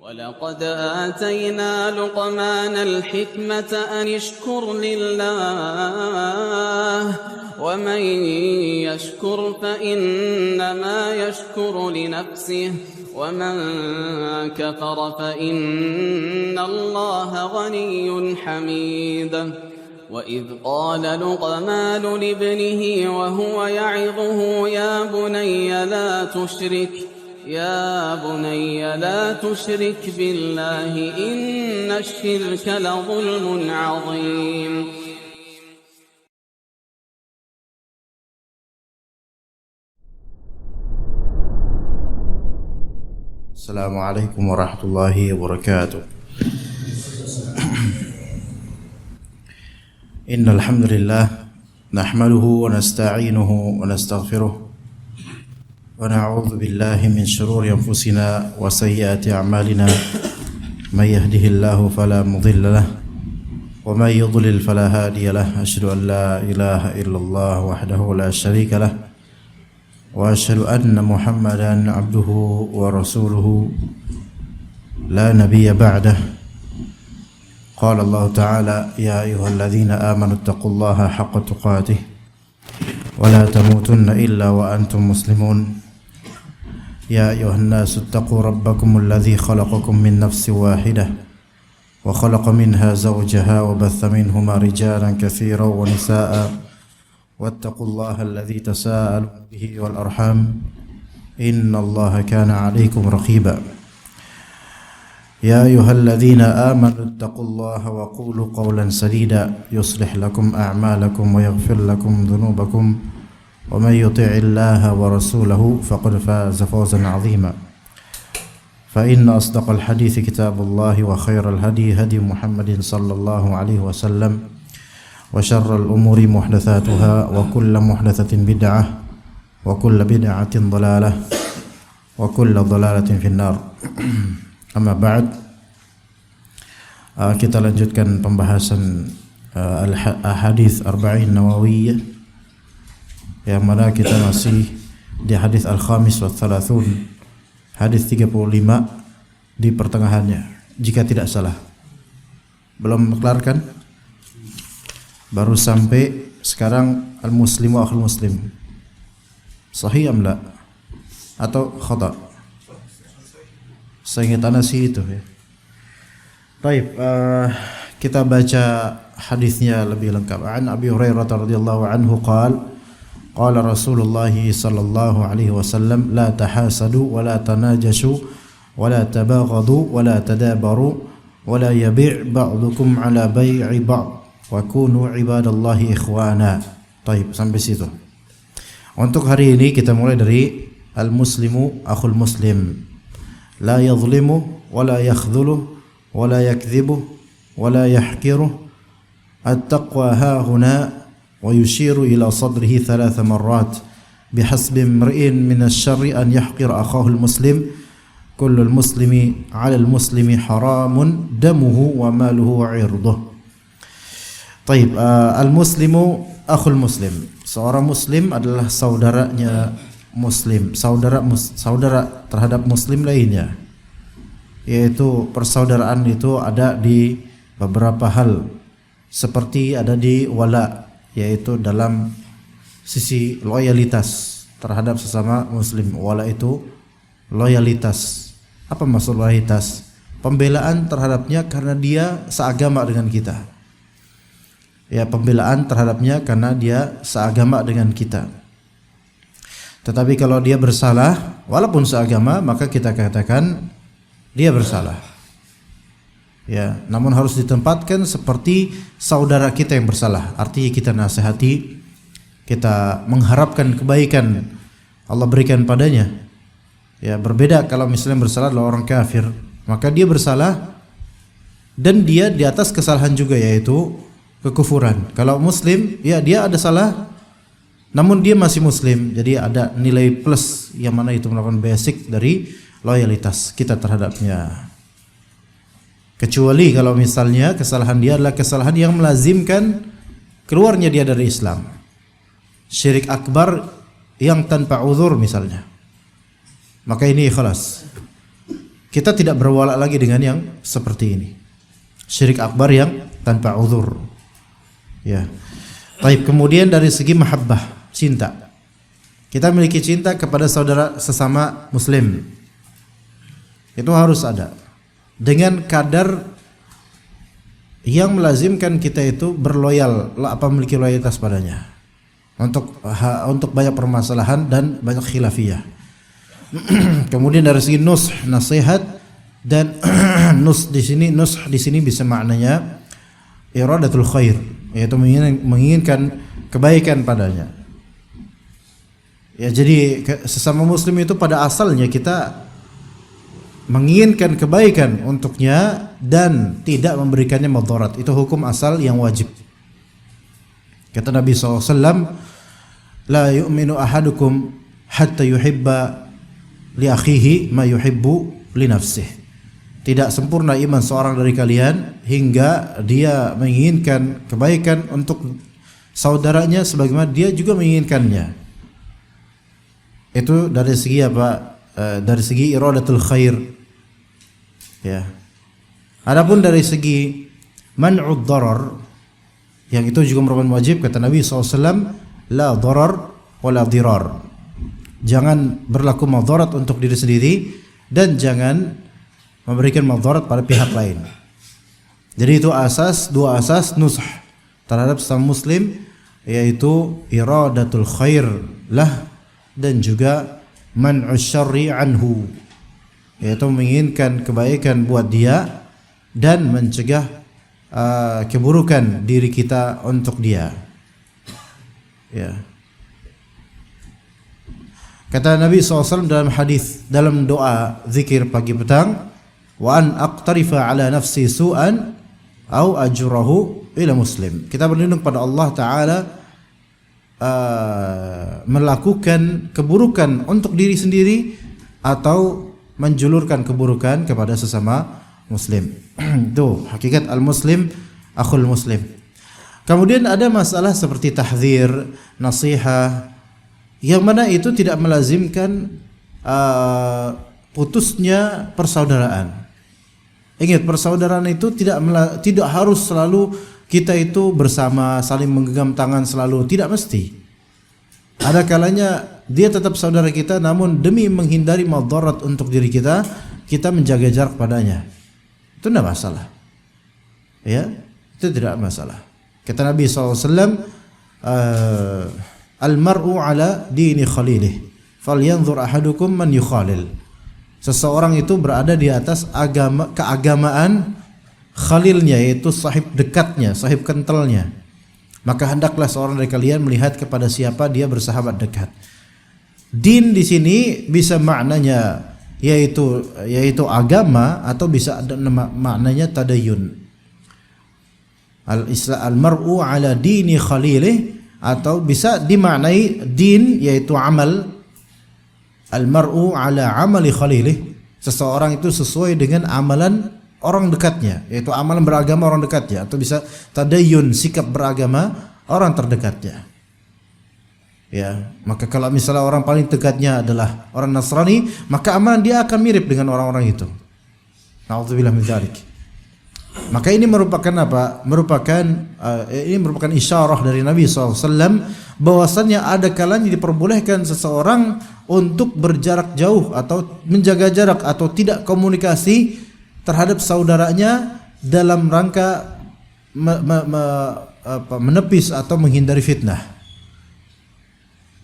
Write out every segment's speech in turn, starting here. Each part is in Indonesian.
ولقد آتينا لقمان الحكمة أن اشكر لله ومن يشكر فإنما يشكر لنفسه ومن كفر فإن الله غني حميد وإذ قال لقمان لابنه وهو يعظه يا بني لا تشرك بالله إن الشرك لظلم عظيم. السلام عليكم ورحمة الله وبركاته. إن الحمد لله نحمده ونستعينه ونستغفره ونعوذ بالله من شرور أنفسنا وسيئات أعمالنا من يهده الله فلا مضل له ومن يضلل فلا هادي له أشهد أن لا إله إلا الله وحده لا شريك له وأشهد أن محمدا عبده ورسوله لا نبي بعده. قال الله تعالى يا أيها الذين آمنوا اتقوا الله حق تقاته ولا تموتن إلا وأنتم مسلمون. يا أيها الناس اتقوا ربكم الذي خلقكم من نفس واحدة وخلق منها زوجها وبث منهما رجالا كثيرا ونساء واتقوا الله الذي تساءلون به والأرحام إن الله كان عليكم رقيبا. يا أيها الذين آمنوا اتقوا الله وقولوا قولا سديدا يصلح لكم أعمالكم ويغفر لكم ذنوبكم ومن يطع الله ورسوله فقد فاز فوزا عظيما. فإن أصدق الحديث كتاب الله وخير الهدي هدي محمد صلى الله عليه وسلم وشر الأمور محدثاتها وكل محدثة بدعة وكل بدعة ضلالة وكل ضلالة في النار. Amma ba'd, kita lanjutkan pembahasan al-hadis Arba'in Nawawiyah, yang mana kita masih di hadis al-khamis wa thalathun, hadis 35 di pertengahannya jika tidak salah. Belum kelar kan? Baru sampai sekarang al-muslimu akhul muslim. Sahih am la? Atau khata'? Saya ingat sih itu ya. Baik, kita baca hadisnya lebih lengkap. An Abi Hurairah radhiyallahu anhu qala Rasulullah sallallahu alaihi wasallam la tahasadu wa la tanajashu wa la tabaghadu wa la tadabaru wa la yabi' ba'dukum ala bai'i ba'd wa kunu ibadallahi ikhwana. Baik, sampai situ. Untuk hari ini kita mulai dari al-muslimu akhul muslim. لا يظلمه ولا يخذله ولا يكذبه ولا يحقره. التقوى ها هنا ويشير إلى صدره 3 مرات بحسب امرئ من الشر أن يحقر أخاه المسلم كل المسلم على المسلم حرام دمه وماله وعرضه. طيب, المسلم أخو المسلم. Seorang muslim adalah saudaranya muslim, saudara terhadap muslim lainnya, yaitu persaudaraan itu ada di beberapa hal, seperti ada di wala, yaitu dalam sisi loyalitas terhadap sesama muslim. Wala itu loyalitas. Apa maksud loyalitas? Pembelaan terhadapnya karena dia seagama dengan kita. Ya, pembelaan terhadapnya karena dia seagama dengan kita. Tetapi kalau dia bersalah, walaupun seagama, maka kita katakan dia bersalah. Ya, namun harus ditempatkan seperti saudara kita yang bersalah. Artinya kita nasihati, kita mengharapkan kebaikan Allah berikan padanya. Ya, berbeda kalau misalnya bersalah adalah orang kafir, maka dia bersalah dan dia di atas kesalahan juga, yaitu kekufuran. Kalau muslim, ya dia ada salah, namun dia masih muslim, jadi ada nilai plus yang mana itu merupakan basic dari loyalitas kita terhadapnya. Kecuali kalau misalnya kesalahan dia adalah kesalahan yang melazimkan keluarnya dia dari Islam, syirik akbar yang tanpa uzur misalnya, maka ini ikhlas. kita tidak berwala lagi dengan yang seperti ini. Syirik akbar yang tanpa uzur. Ya. Baik, kemudian dari segi mahabbah, cinta. Kita memiliki cinta kepada saudara sesama muslim. Itu harus ada. Dengan kadar yang melazimkan kita itu berloyal, memiliki loyalitas padanya. Untuk banyak permasalahan dan banyak khilafiyah. Kemudian dari segi nasihat dan nush di sini bisa maknanya iradatul khair, yaitu menginginkan kebaikan padanya. Ya, jadi sesama muslim itu pada asalnya kita menginginkan kebaikan untuknya dan tidak memberikannya madarat. Itu hukum asal yang wajib. Kata Nabi SAW, la yu'minu ahadukum hatta yuhibba li akhihi ma yuhibbu li nafsihi. Tidak sempurna iman seorang dari kalian hingga dia menginginkan kebaikan untuk saudaranya sebagaimana dia juga menginginkannya. Itu dari segi apa? Dari segi iradatul khair. Ya. Adapun dari segi man'ud darar, yang itu juga merupakan wajib, kata Nabi SAW, la darar wa la dirar. Jangan berlaku madarat untuk diri sendiri dan jangan memberikan madarat pada pihak lain. Jadi itu dua asas nush terhadap sesama muslim, yaitu iradatul khair lah dan juga man'us syarri anhu, yaitu menginginkan kebaikan buat dia dan mencegah keburukan diri kita untuk dia. Ya. Kata Nabi SAW dalam hadis, dalam doa zikir pagi petang, wa an aqtarifa ala nafsi su'an au ajrahu ila muslim. Kita berlindung pada Allah Ta'ala melakukan keburukan untuk diri sendiri atau menjulurkan keburukan kepada sesama muslim. Itu hakikat al-muslim akhul muslim. Kemudian ada masalah seperti tahdzir, nasihat, yang mana itu tidak melazimkan putusnya persaudaraan. Ingat, persaudaraan itu tidak harus selalu kita itu bersama saling menggenggam tangan selalu, tidak mesti. Ada kalanya dia tetap saudara kita, namun demi menghindari madarat untuk diri kita, kita menjaga jarak padanya. Itu tidak masalah. Ya, itu tidak masalah. Kata Nabi SAW, al-mar'u ala dini khalilih, falyanzur ahadukum man yukhalil. Seseorang itu berada di atas keagamaan khalilnya, yaitu sahib dekatnya, sahib kentalnya. Maka hendaklah seorang dari kalian melihat kepada siapa dia bersahabat dekat. Din di sini bisa maknanya yaitu agama, atau bisa ada maknanya tadayun. Al-mar'u ala dini khalilih, atau bisa dimaknai din yaitu amal. Al-mar'u ala amali khalilih, seseorang itu sesuai dengan amalan orang dekatnya, yaitu amalan beragama orang dekatnya, atau bisa tadayun, sikap beragama orang terdekatnya. Ya, maka kalau misalnya orang paling dekatnya adalah orang Nasrani, maka amalan dia akan mirip dengan orang-orang itu. Na'udzubillah min dzalik. Maka ini merupakan apa? Ini merupakan isyarah dari Nabi SAW bahwasannya ada kalanya diperbolehkan seseorang untuk berjarak jauh atau menjaga jarak atau tidak komunikasi terhadap saudaranya dalam rangka menepis atau menghindari fitnah.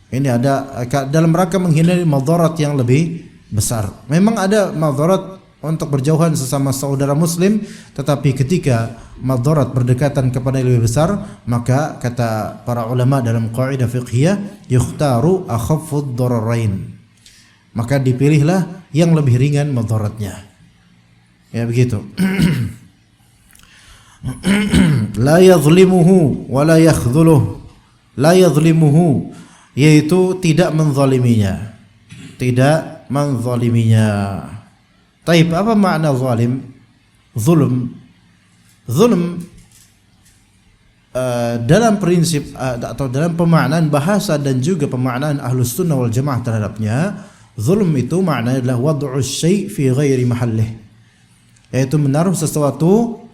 Ini ada dalam rangka menghindari madarat yang lebih besar. Memang ada madarat untuk berjauhan sesama saudara muslim, tetapi ketika madarat berdekatan kepada yang lebih besar, maka kata para ulama dalam qaidah fiqhiyah, yukhtaru akhaffud dararain, maka dipilihlah yang lebih ringan madaratnya. Ya begitu. La yadhlimuhu wa la yakhdhuluh. La yadhlimuhu, yaitu tidak menzaliminya, tidak menzaliminya. Taib, apa makna zalim? Zulm dalam prinsip atau dalam pemaknaan bahasa dan juga pemaknaan Ahlus Sunnah wal Jamaah terhadapnya, Zulm itu maknanya adalah wad'u syai' fi ghairi mahallih, yaitu menaruh sesuatu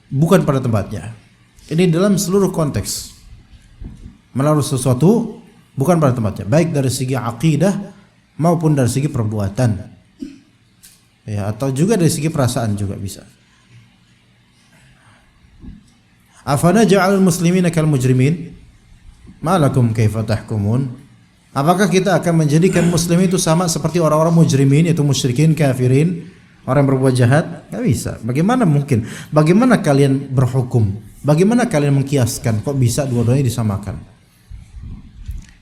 bukan pada tempatnya. Ini dalam seluruh konteks. Menaruh sesuatu bukan pada tempatnya, baik dari segi akidah maupun dari segi perbuatan. Ya, atau juga dari segi perasaan juga bisa. Afana ja'alul muslimina kal mujrimin? Malakum kaifa tahkumun? Apakah kita akan menjadikan muslim itu sama seperti orang-orang mujrimin, yaitu musyrikin, kafirin, orang yang berbuat jahat? Enggak bisa. Bagaimana mungkin? Bagaimana kalian berhukum? Bagaimana kalian mengkiaskan? Kok bisa dua-duanya disamakan?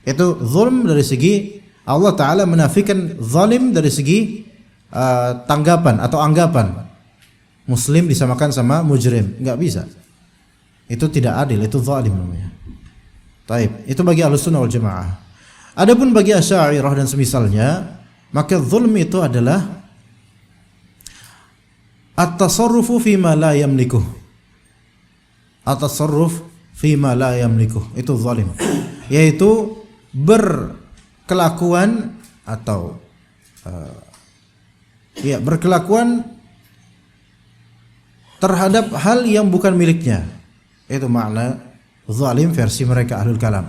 Itu zulm dari segi Allah Ta'ala menafikan zalim dari segi tanggapan atau anggapan. Muslim disamakan sama mujrim. Enggak bisa. Itu tidak adil, itu zalim namanya. Taib. Itu bagi Ahlussunnah wal Jamaah. Adapun bagi Asy'ariyah dan semisalnya, maka zulm itu adalah at-tasarrufu fima la yamliku. At-tasarruf fima la yamliku. Itu zalim. Yaitu berkelakuan atau berkelakuan terhadap hal yang bukan miliknya. Itu makna zalim versi mereka Ahlul Kalam.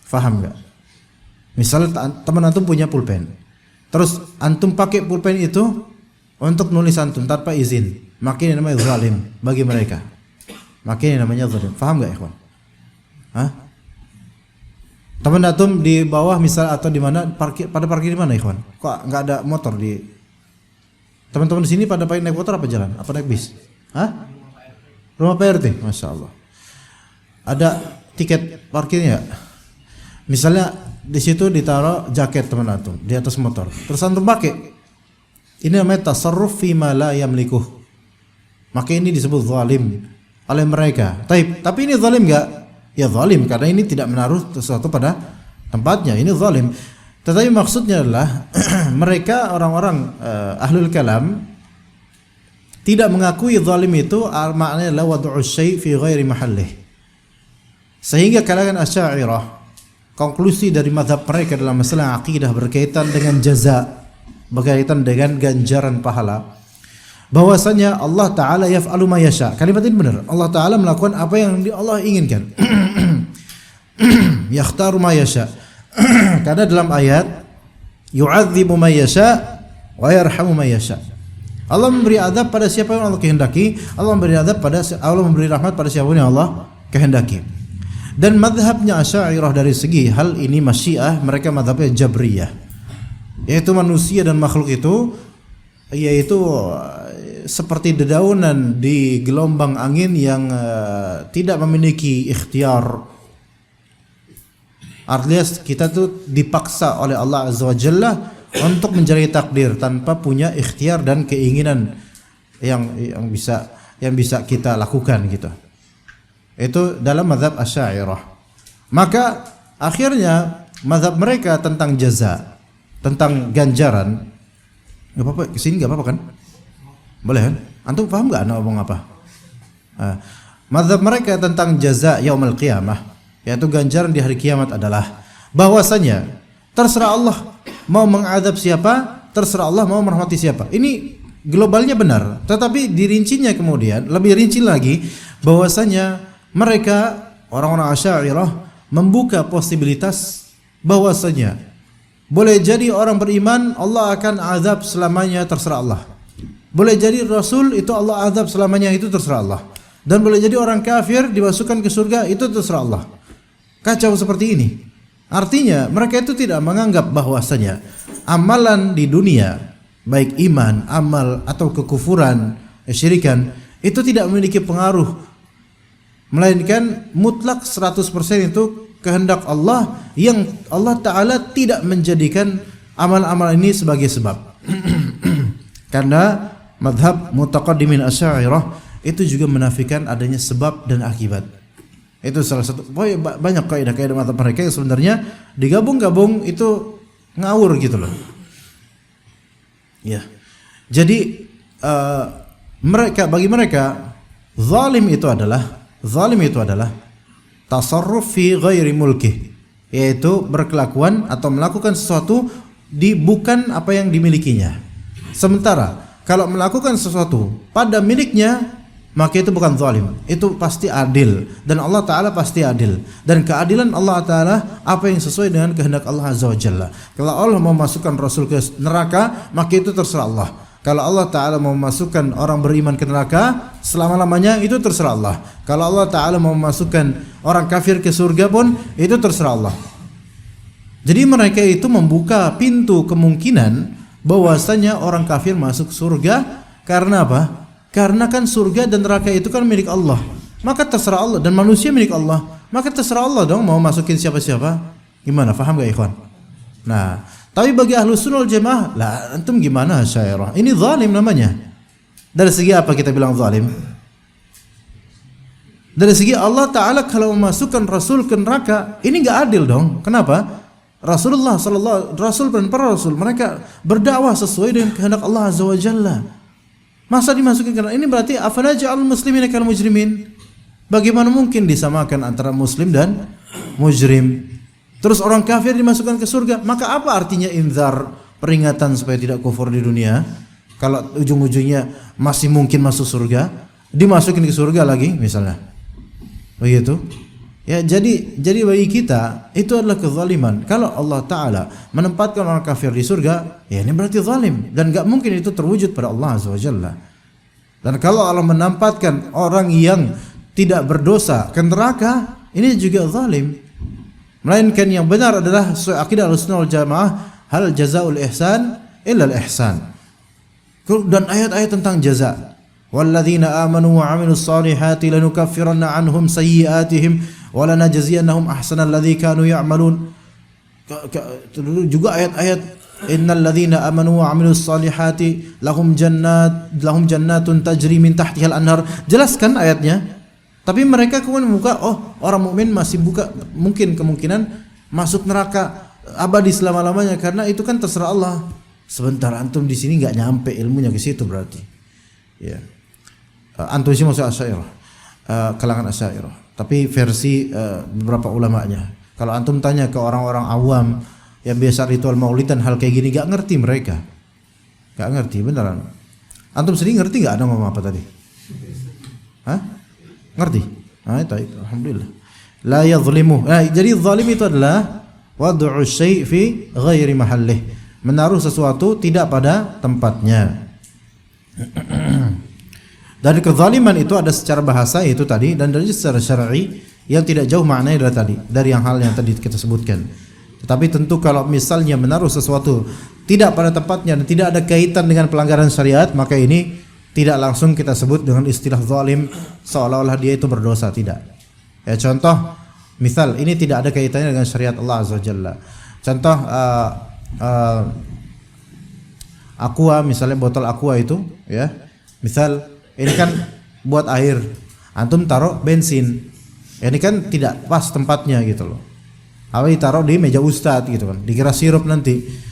Faham enggak? Misalnya teman antum punya pulpen, terus antum pakai pulpen itu untuk nulis antum tanpa izin, maka ini namanya zalim bagi mereka. Maka ini namanya zalim. Faham enggak, ikhwan? Hah? Teman antum di bawah misal atau di mana pada parkir di mana, ikhwan? Kok enggak ada motor di teman-teman di sini pada naik motor apa jalan? Apa naik bis? Hah? Rumah PRT, Masya Allah. Ada tiket parkirnya? Misalnya di situ ditaruh jaket teman antum di atas motor, terus antum pakai. Ini namanya tasarruf fi ma la yamliku. Maka ini disebut zalim oleh mereka. Tapi ini zalim enggak? Ya zalim karena ini tidak menaruh sesuatu pada tempatnya. Ini zalim. Tetapi maksudnya adalah mereka orang-orang Ahlul Kalam tidak mengakui zalim itu maknanya la wad'u syai' fi ghairi mahallih. Sehingga kalangan Asy'ariyah, konklusi dari mazhab mereka dalam masalah akidah berkaitan dengan jaza, berkaitan dengan ganjaran pahala, bahwasanya Allah Ta'ala yaf'alu ma yasha. Kalimat ini benar. Allah Ta'ala melakukan apa yang Allah inginkan. Yakhtaru ma yasha. Karena dalam ayat yu'adzibu ma yasha wa yarhamu ma yasha. Allah memberi azab pada siapa yang Allah kehendaki, Allah memberi rahmat pada siapa yang Allah kehendaki. Dan madhabnya Asy'ariyah dari segi hal ini masyiah, mereka madhabnya Jabriyah, yaitu manusia dan makhluk itu yaitu seperti dedaunan di gelombang angin yang tidak memiliki ikhtiar. Artinya kita tuh dipaksa oleh Allah Azza wa Jalla untuk menjalani takdir tanpa punya ikhtiar dan keinginan yang bisa kita lakukan gitu. Itu dalam mazhab Asy'ariyah. Maka akhirnya mazhab mereka tentang jaza, tentang ganjaran, enggak apa-apa, kesini enggak apa-apa kan? Boleh kan? Antum paham enggak anak ngomong apa? Mazhab mereka tentang jaza yaumul qiyamah, yaitu ganjaran di hari kiamat adalah bahwasanya terserah Allah mau mengadab siapa, terserah Allah mau merahmati siapa. Ini globalnya benar, tetapi dirincinya kemudian lebih rinci lagi bahwasanya mereka orang-orang Asy'ariyah membuka posibilitas bahwasanya boleh jadi orang beriman Allah akan azab selamanya, terserah Allah. Boleh jadi Rasul itu Allah azab selamanya, itu terserah Allah. Dan boleh jadi orang kafir dimasukkan ke surga, itu terserah Allah. Kacau seperti ini. Artinya mereka itu tidak menganggap bahwasanya amalan di dunia, baik iman, amal atau kekufuran, kesyirikan, itu tidak memiliki pengaruh, melainkan mutlak 100% itu kehendak Allah yang Allah Ta'ala tidak menjadikan amal-amal ini sebagai sebab. Karena madhab mutaqaddimin Asy'ariyah itu juga menafikan adanya sebab dan akibat. Itu salah satu, banyak kaidah-kaidah madhab mereka yang sebenarnya digabung-gabung itu ngawur gitu loh. Ya. Jadi bagi mereka zalim itu adalah tasarruf fi ghairi mulki, yaitu berkelakuan atau melakukan sesuatu bukan apa yang dimilikinya. Sementara kalau melakukan sesuatu pada miliknya, maka itu bukan zalim, itu pasti adil, dan Allah Ta'ala pasti adil. Dan keadilan Allah Ta'ala apa yang sesuai dengan kehendak Allah Azza wa Jalla. Kalau Allah mau masukkan Rasul ke neraka, maka itu terserah Allah. Kalau Allah Ta'ala mau masukkan orang beriman ke neraka selama-lamanya, itu terserah Allah. Kalau Allah Ta'ala mau masukkan orang kafir ke surga pun, itu terserah Allah. Jadi mereka itu membuka pintu kemungkinan bahwasanya orang kafir masuk surga karena apa? Karena kan surga dan neraka itu kan milik Allah. Maka terserah Allah, dan manusia milik Allah. Maka terserah Allah dong mau masukin siapa-siapa. Gimana? Faham gak ikhwan? Nah, tapi bagi Ahlus Sunnah wal Jamaah, lah antum gimana Asy'ariyah? Ini zalim namanya. Dari segi apa kita bilang zalim? Dari segi Allah Ta'ala kalau memasukkan Rasul ke neraka, ini gak adil dong. Kenapa? Rasul dan para Rasul, mereka berdakwah sesuai dengan kehendak Allah Azza wa Jalla. Masa dimasukin ke neraka? Ini berarti afanaj'alul muslimina kal mujrimin? Bagaimana mungkin disamakan antara muslim dan mujrim? Terus orang kafir dimasukkan ke surga, maka apa artinya inzar, peringatan supaya tidak kufur di dunia? Kalau ujung-ujungnya masih mungkin masuk surga, dimasukin ke surga lagi misalnya. Begitu? Ya, jadi bagi kita itu adalah kezaliman. Kalau Allah Ta'ala menempatkan orang kafir di surga, ya ini berarti zalim, dan gak mungkin itu terwujud pada Allah Azza wa Jalla. Dan kalau Allah menempatkan orang yang tidak berdosa ke neraka, ini juga zalim. Melainkan yang benar adalah sesuai akidah Ahlussunnah wal Jamaah, hal jazaul ihsan illa al ihsan. Dan ayat-ayat tentang jaza. Walladzina amanu wa 'amilus solihati lanukaffiranna 'anhum sayyi'atihim wa lanajziyannahum ahsanal ladzi kanu ya'malun. Juga ayat-ayat innal ladzina amanu wa 'amilus solihati lahum jannatun tajri min tahtihal anhar. Jelaskan ayatnya. Tapi mereka kemudian membuka, orang mukmin masih buka mungkin kemungkinan masuk neraka abadi selama-lamanya, karena itu kan terserah Allah. Sebentar, antum di sini enggak nyampe ilmunya ke situ berarti. Ya. Antum sih masuk Asy'ariyah. Kalangan Asy'ariyah. Tapi versi beberapa ulamanya. Kalau antum tanya ke orang-orang awam yang biasa ritual maulidan hal kayak gini, enggak ngerti mereka. Enggak ngerti beneran. Antum sendiri ngerti enggak ada ngomong apa tadi? Hah? Ngerti? Nah, itu alhamdulillah. La yadhlimu. Nah, jadi zalim itu adalah wad'u syai' fi ghairi mahallih. Menaruh sesuatu tidak pada tempatnya. Dari kezaliman itu ada secara bahasa itu tadi, dan dari secara syar'i yang tidak jauh maknanya dari tadi, dari hal yang tadi kita sebutkan. Tetapi tentu kalau misalnya menaruh sesuatu tidak pada tempatnya dan tidak ada kaitan dengan pelanggaran syariat, maka ini tidak langsung kita sebut dengan istilah zalim seolah-olah dia itu berdosa, tidak. Ya, contoh, misal ini tidak ada kaitannya dengan syariat Allah Azza wa Jalla. Contoh aqua, misalnya botol aqua itu, ya. Misal ini kan buat air, antum taruh bensin. Ini kan tidak pas tempatnya gitu loh. Apa ditaruh di meja ustadz gitu kan, dikira sirup nanti.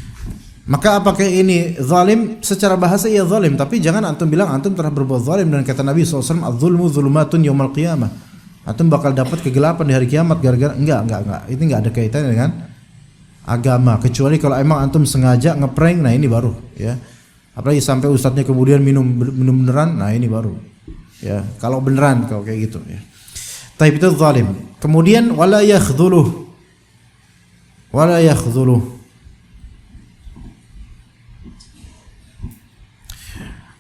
Maka apakah ini zalim? Secara bahasa iya zalim, tapi jangan antum bilang antum telah berbuat zalim. Dan kata Nabi SAW, az-zulmu zulumatun yaumal qiyamah. Antum bakal dapat kegelapan di hari kiamat gara-gara enggak. Ini enggak ada kaitannya dengan agama, kecuali kalau emang antum sengaja ngeprank, nah ini baru, ya. Apalagi sampai ustadznya kemudian minum beneran, nah ini baru. Ya, kalau beneran kalau kayak gitu, ya. Tapi itu zalim. Kemudian wala yakhdhuluh.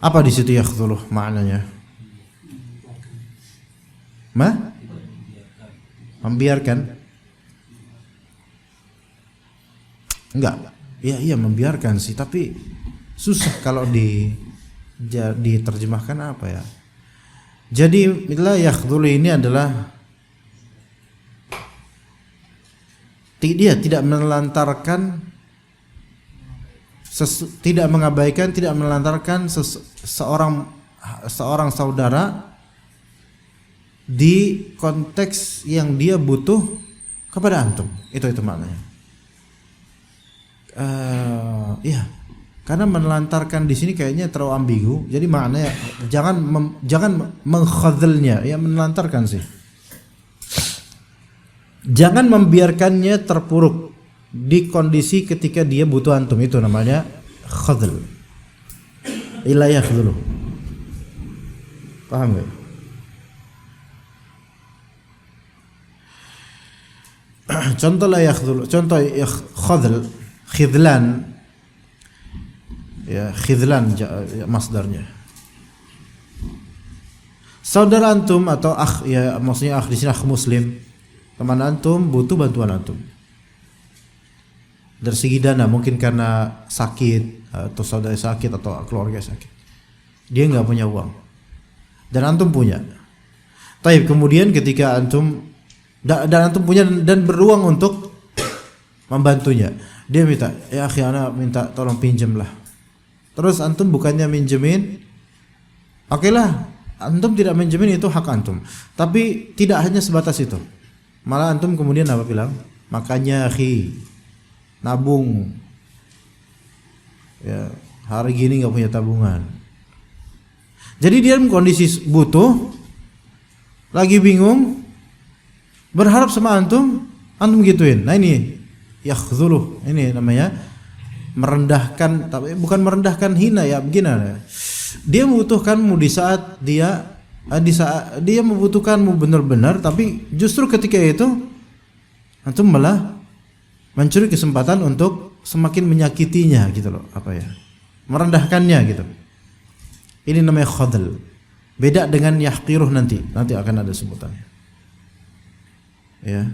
Apa di situ yakhdhuluh maknanya? Membiarkan? Enggak. Iya membiarkan sih, tapi susah kalau diterjemahkan apa ya. Jadi la yakhdhulu ini adalah dia tidak menelantarkan, tidak mengabaikan, tidak menelantarkan seorang saudara di konteks yang dia butuh kepada antum. Itu maknanya. Iya. Karena menelantarkan di sini kayaknya terlalu ambigu. Jadi maknanya jangan mengkhadzalnya, ya menelantarkan sih. Jangan membiarkannya terpuruk di kondisi ketika dia butuh antum, itu namanya khadl. Ila yakhdhulu. Paham enggak? Contoh la yakhdhulu, contoh khadl, khidlan. Ya, khidlan masdarnya. Saudara antum atau akh, ya maksudnya akh di sini akh muslim, teman antum butuh bantuan antum dari segi dana, mungkin karena sakit atau saudara sakit atau keluarga sakit, dia nggak punya uang dan antum punya. Taib, kemudian ketika antum dan antum punya dan beruang untuk membantunya, dia minta, ya akhi ana minta tolong pinjam lah. Terus antum bukannya minjemin, oke lah, antum tidak minjemin, itu hak antum. Tapi tidak hanya sebatas itu, malah antum kemudian apa bilang, makanya akhi nabung, ya hari gini nggak punya tabungan. Jadi dia dalam kondisi butuh, lagi bingung, berharap sama antum gituin. Nah ini yakhdhuluh, ini namanya merendahkan, tapi bukan merendahkan, hina ya, begini. Dia membutuhkanmu di saat dia membutuhkanmu benar-benar, tapi justru ketika itu antum malah mencuri kesempatan untuk semakin menyakitinya gitu loh, apa ya, merendahkannya gitu. Ini namanya khadl. Beda dengan yahqiruh, nanti akan ada sebutannya. Ya.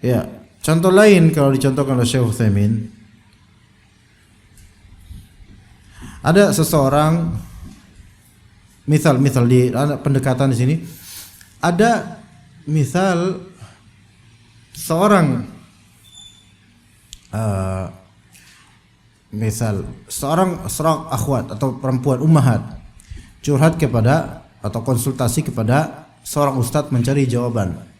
Ya, contoh lain kalau dicontohkan oleh Syekh Utsaimin, ada seseorang, misal di pendekatan di sini, ada misal seorang seorang akhwat atau perempuan ummahat curhat kepada atau konsultasi kepada seorang ustadz mencari jawaban.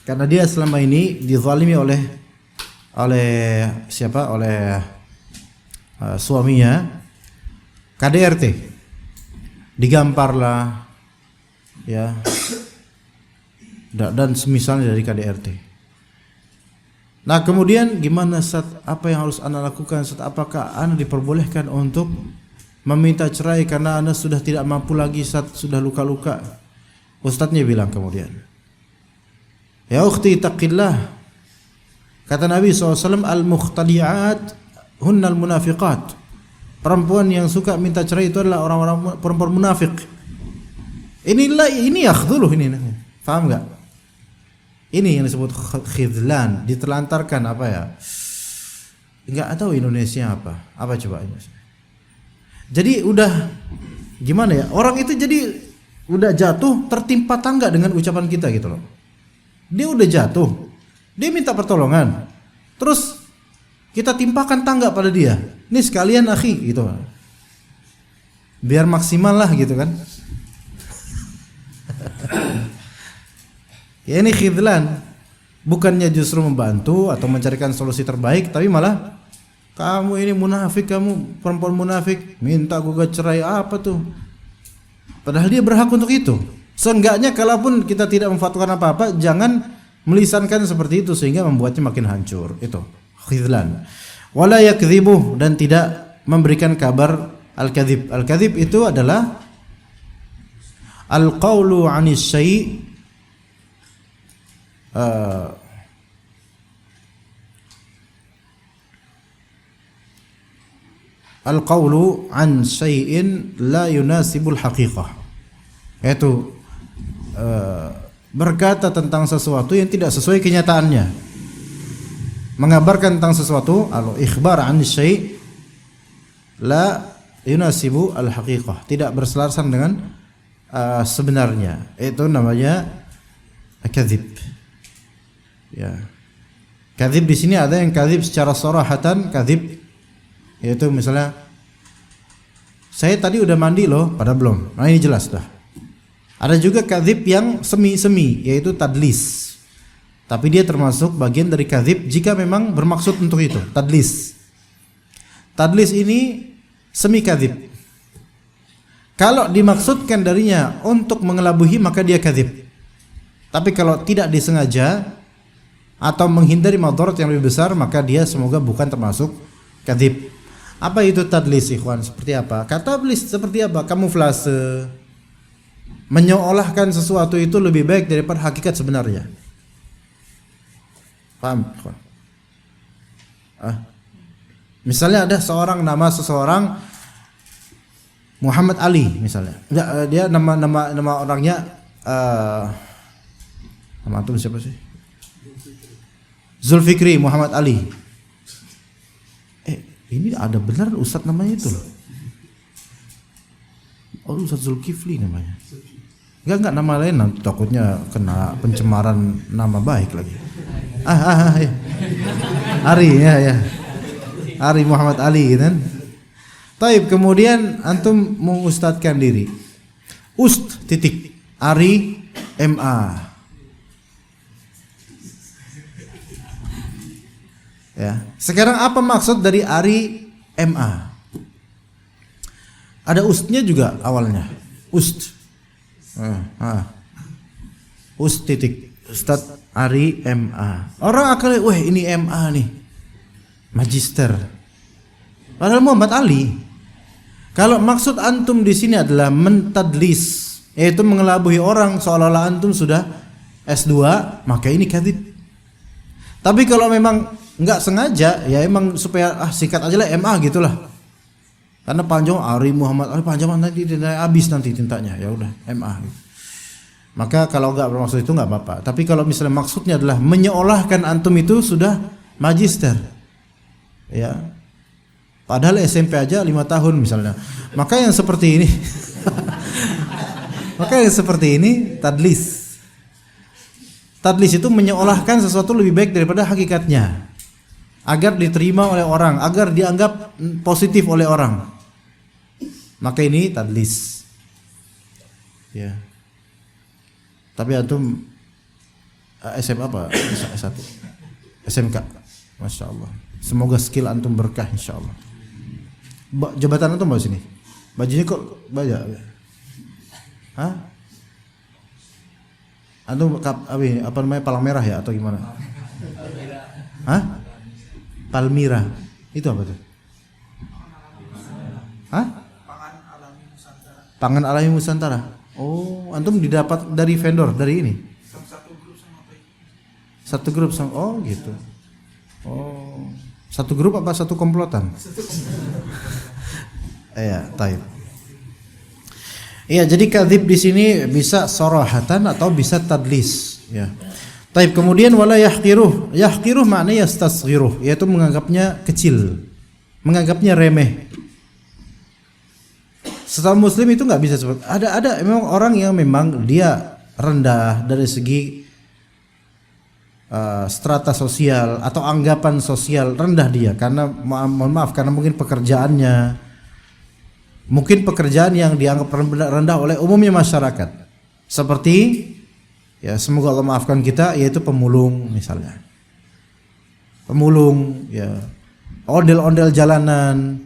Karena dia selama ini dizalimi oleh siapa? Oleh suaminya, KDRT, digampar lah, ya, dan semisalnya dari KDRT. Nah kemudian gimana Ustaz? Apa yang harus Anda lakukan Ustaz? Apakah Anda diperbolehkan untuk meminta cerai karena Anda sudah tidak mampu lagi Ustaz, sudah luka-luka? Ustadznya bilang kemudian, ya ukhti taqillah, kata Nabi SAW, al-mukhtali'at hunnal munafiqat. Perempuan yang suka minta cerai itu adalah orang-orang perempuan munafik. Ini yakhdhuluh, ini paham enggak? Ini yang disebut khidlan, ditelantarkan, apa ya, enggak tahu Indonesia apa coba Indonesia. Jadi udah gimana ya, orang itu jadi udah jatuh tertimpa tangga dengan ucapan kita gitu loh. Dia udah jatuh, dia minta pertolongan, terus kita timpakan tangga pada dia. Ini sekalian akhi gitu, biar maksimal lah gitu kan. Ya ini khidlan, bukannya justru membantu atau mencarikan solusi terbaik, tapi malah kamu ini munafik, kamu perempuan munafik, minta gugat cerai apa tuh? Padahal dia berhak untuk itu. Seenggaknya kalaupun kita tidak memfatwakan apa-apa, jangan melisankan seperti itu sehingga membuatnya makin hancur. Itu khidlan. Wala yakdzibuh, dan tidak memberikan kabar al-kadzib. Al-kadzib itu adalah al-qaulu 'anis syai' al-qawlu an syai'in la yunasibul haqiqah, yaitu berkata tentang sesuatu yang tidak sesuai kenyataannya, mengabarkan tentang sesuatu, al-ikhbar an syai' la yunasibu al-haqiqah, tidak berselaras dengan sebenarnya, itu namanya kadzib. Ya. Kadzib di sini ada yang kadzib secara sarahatan, kadzib yaitu misalnya saya tadi udah mandi loh, padahal belum. Nah ini jelas dah. Ada juga kadzib yang semi-semi, yaitu tadlis. Tapi dia termasuk bagian dari kadzib jika memang bermaksud untuk itu, tadlis. Tadlis ini semi kadzib. Kalau dimaksudkan darinya untuk mengelabuhi maka dia kadzib. Tapi kalau tidak disengaja atau menghindari madarat yang lebih besar maka dia semoga bukan termasuk kadzib. Apa itu tadlis ikhwan? Seperti apa? Kata tadlis seperti apa? Kamuflase. Menyeolahkan sesuatu itu lebih baik daripada hakikat sebenarnya. Paham? Misalnya ada seorang nama seseorang Muhammad Ali misalnya. Dia nama orangnya nama antum siapa sih? Zulfikri Muhammad Ali. Ini ada benar Ustadz namanya itu loh. Oh, Ustadz Zulkifli namanya. Enggak nama lain, nanti takutnya kena pencemaran nama baik lagi. Ya. Ari ya. Ari Muhammad Ali gitu kan. Taib, kemudian antum mengustadkan diri. Ari MA. Ya. Sekarang apa maksud dari Ari MA? Ada ustnya juga awalnya. Ustadz Ari MA. Orang akan, wah ini MA nih, magister. Padahal Muhammad Ali. Kalau maksud antum di sini adalah mentadlis, yaitu mengelabui orang seolah-olah antum sudah S2, maka ini kadzib. Tapi kalau memang nggak sengaja, ya emang supaya sikat aja lah MA gitulah. Karena panjang Ari Muhammad Ali panjang nanti habis nanti tintanya, ya udah MA. Gitu. Maka kalau nggak bermaksud itu nggak apa-apa. Tapi kalau misalnya maksudnya adalah menyeolahkan antum itu sudah magister, ya. Padahal SMP aja 5 tahun misalnya. Maka yang seperti ini, tadlis. Tadlis itu menyeolahkan sesuatu lebih baik daripada hakikatnya, agar diterima oleh orang, agar dianggap positif oleh orang. Maka ini tadlis. Ya. Tapi antum SMA apa? S1. SMK. Masya Allah. Semoga skill antum berkah insya Allah. Jabatan antum bawa sini. Bajunya kok banyak? Hah? Antum apa namanya, palang merah ya atau gimana? Hah? Palmira. Itu apa tuh? Hah? Pangan alami Nusantara. Oh, antum didapat dari vendor dari ini. Satu grup sama. Oh, gitu. Oh. Satu grup apa satu komplotan? Iya, taib. Iya, jadi kadzib di sini bisa sarahatan atau bisa tadlis, ya. Taib, kemudian wala yahqiruh. Yahqiruh maknanya yastasghiruh, yaitu menganggapnya kecil, menganggapnya remeh. Sesama muslim itu enggak bisa seperti ada memang orang yang memang dia rendah dari segi strata sosial atau anggapan sosial, rendah dia karena mohon maaf karena mungkin pekerjaan yang dianggap rendah oleh umumnya masyarakat, seperti ya semoga Allah maafkan kita, yaitu pemulung misalnya, ya, ondel-ondel jalanan,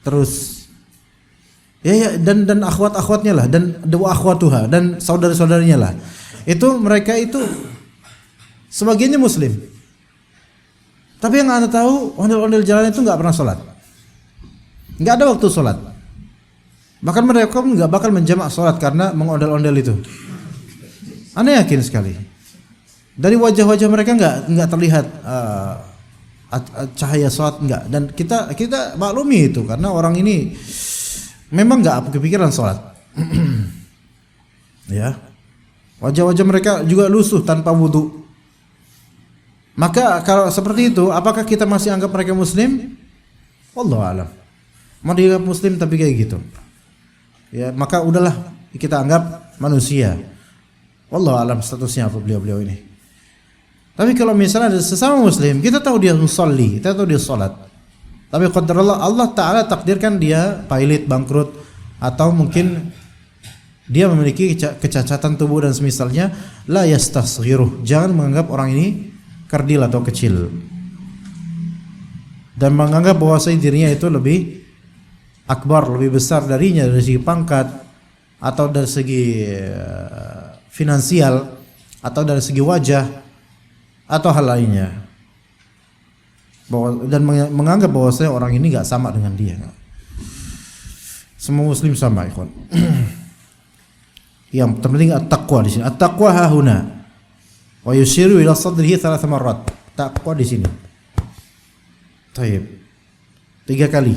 terus ya dan akhwat-akhwatnya lah, dan dua akhwatuha, dan saudara-saudaranya lah. Itu mereka itu sebagiannya muslim, tapi yang anda tahu ondel-ondel jalan itu nggak pernah sholat, nggak ada waktu sholat, bahkan mereka nggak bakal menjamak sholat karena mengondel-ondel itu. Anda yakin sekali dari wajah-wajah mereka nggak terlihat cahaya sholat, nggak. Dan kita maklumi itu karena orang ini memang nggak kepikiran sholat. Ya. Wajah-wajah mereka juga lusuh tanpa wudu. Maka kalau seperti itu, apakah kita masih anggap mereka muslim? Wallahu a'lam. Mau dianggap muslim tapi kayak gitu, ya maka udahlah kita anggap manusia. Wallahu a'lam statusnya apa beliau ini. Tapi kalau misalnya ada sesama muslim, kita tahu dia musalli, kita tahu dia salat, tapi qadarullah Allah Ta'ala takdirkan dia pailit, bangkrut, atau mungkin dia memiliki kecacatan tubuh dan semisalnya, la yastasghiruh. Jangan menganggap orang ini kerdil atau kecil dan menganggap bahwa dirinya itu lebih akbar, lebih besar darinya dari segi pangkat atau dari segi finansial atau dari segi wajah atau hal lainnya, dan menganggap bahwasanya orang ini nggak sama dengan dia. Semua muslim sama, ikhwan. Yang terpenting at-taqwa di sini. At-taqwa hahuna wa yushiru ila sadrihi 3 marrat. Taqwa di sini. Taib. 3 kali.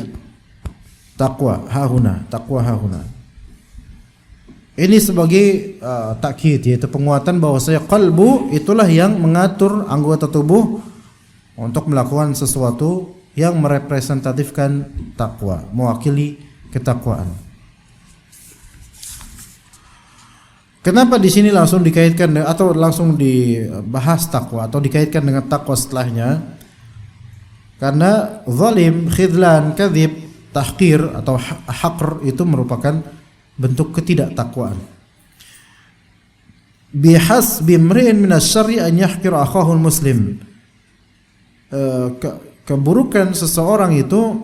Taqwa hahuna, taqwa hahuna. Ini sebagai takkid, yaitu penguatan bahwasanya qalbu itulah yang mengatur anggota tubuh untuk melakukan sesuatu yang merepresentatifkan takwa, mewakili ketakwaan. Kenapa di sini langsung dikaitkan atau langsung dibahas takwa atau dikaitkan dengan takwa setelahnya? Karena zalim, khidlan, kadzib, tahqir atau haqr itu merupakan bentuk ketidaktakwaan. Bihasbi imri'in minasyarri an yahqira akhahu muslim. Keburukan seseorang itu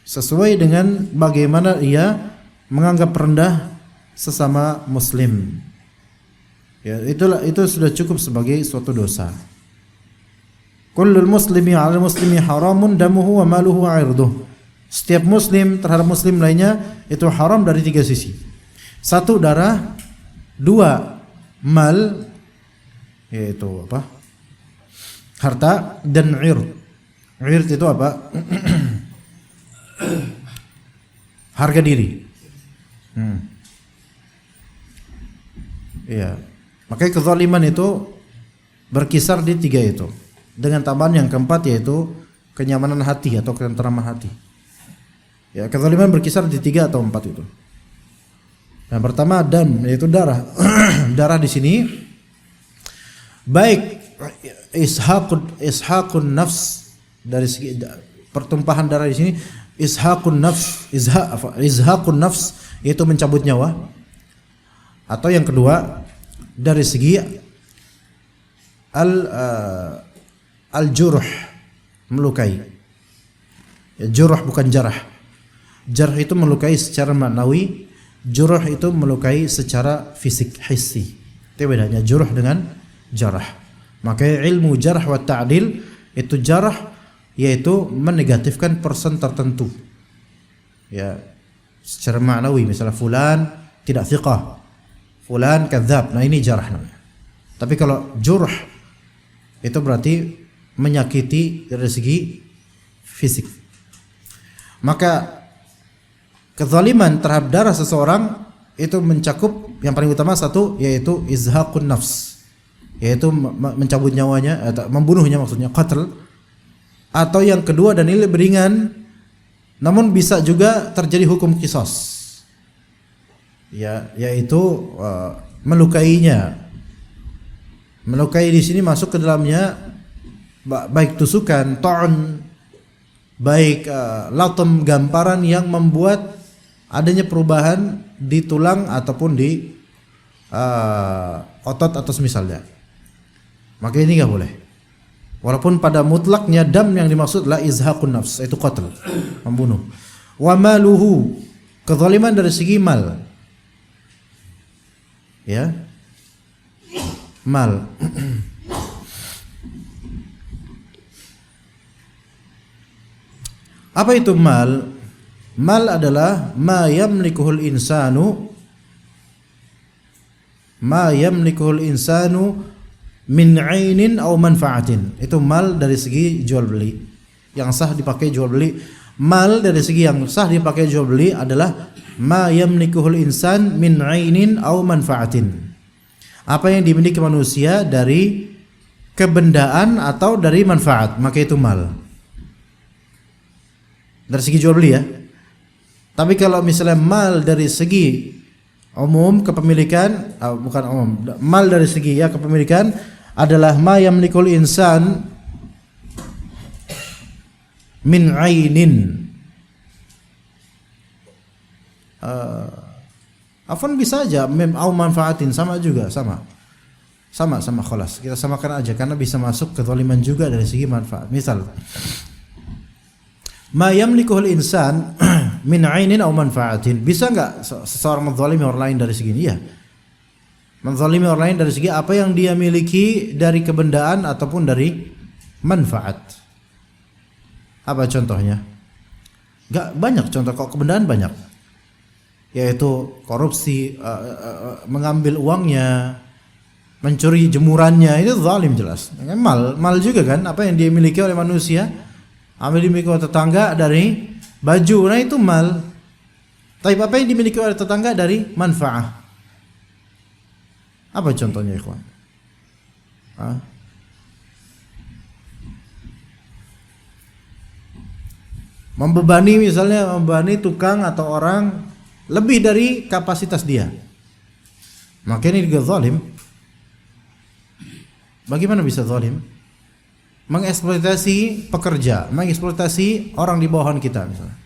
sesuai dengan bagaimana ia menganggap rendah sesama muslim. Ya, itu sudah cukup sebagai suatu dosa. Kullul muslimi 'alal muslimi haramun damuhu wa maluhu wa 'irduh. Setiap muslim terhadap muslim lainnya itu haram dari 3 sisi. 1 darah, 2 mal, yaitu apa? Harta, dan 'ird. 'Ird itu apa? Harga diri. Iya. Makanya kezaliman itu berkisar di 3 itu. Dengan tambahan yang keempat yaitu kenyamanan hati atau ketenteraman hati. Ya, kezaliman berkisar di 3 atau 4 itu. Yang pertama dam, yaitu darah. Darah di sini baik ishaqun nafs, dari segi pertumpahan darah di sini ishaqun nafs yaitu mencabut nyawa, atau yang kedua dari segi al-jurh, melukai. Ya, jurh bukan jarah. Jarh itu melukai secara maknawi, jurh itu melukai secara fisik, hissi. Itu bedanya jurh dengan jarah. Makanya ilmu jarh wa ta'dil itu jarah yaitu menegatifkan person tertentu. Ya, secara maknawi, misalnya fulan tidak thiqah, fulan kadzab. Nah, ini jarah namanya. Tapi kalau jurh itu berarti menyakiti dari segi fisik. Maka kezaliman terhadap darah seseorang itu mencakup yang paling utama 1 yaitu izhaqun nafs, yaitu mencabut nyawanya atau membunuhnya, maksudnya qatl. Atau yang kedua dan ini lebih ringan, namun bisa juga terjadi hukum qisas. Ya, yaitu melukainya. Melukai di sini masuk ke dalamnya baik tusukan, ta'un, baik latem, gamparan yang membuat adanya perubahan di tulang ataupun di otot atau semisalnya. Maka ini enggak boleh. Walaupun pada mutlaknya dam yang dimaksud la izhaqun nafs, itu qatl, membunuh. Wa maluhu, kezaliman dari segi mal. Ya. Mal. Apa itu mal? Mal adalah ma yamlikuhul insanu min 'ainin aw manfa'atin. Itu mal dari segi jual beli, yang sah dipakai jual beli. Mal dari segi yang sah dipakai jual beli adalah ma yamlikuhul insan min 'ainin aw manfa'atin. Apa yang dimiliki manusia dari kebendaan atau dari manfaat, maka itu mal. Dari segi jual beli ya. Tapi kalau misalnya mal dari segi umum kepemilikan, bukan umum, mal dari segi ya kepemilikan adalah ma yamlikul insan min ainin. Afwan bisa aja au manfaatin, sama juga, sama khalas. Kita samakan aja karena bisa masuk kezaliman juga dari segi manfaat. Misal ma yamlikuhul insan min ainin aw manfaatin. Bisa enggak seseorang menzalimi orang lain dari segi ini? Iya. Menzalimi orang lain dari segi apa yang dia miliki dari kebendaan ataupun dari manfaat. Apa contohnya? Enggak banyak contoh, kok kebendaan banyak. Yaitu korupsi, mengambil uangnya, mencuri jemurannya, itu zalim jelas. Mal juga kan, apa yang dia miliki oleh manusia, ambil dimiliki oleh tetangga dari baju, nah itu mal. Tapi apa yang dimiliki oleh tetangga dari manfaat? Apa contohnya, ikhwan? Membebani, misalnya membebani tukang atau orang lebih dari kapasitas dia, maka ini juga zalim. Bagaimana bisa zalim? Mengeksploitasi pekerja, mengeksploitasi orang di bawahan kita misalnya.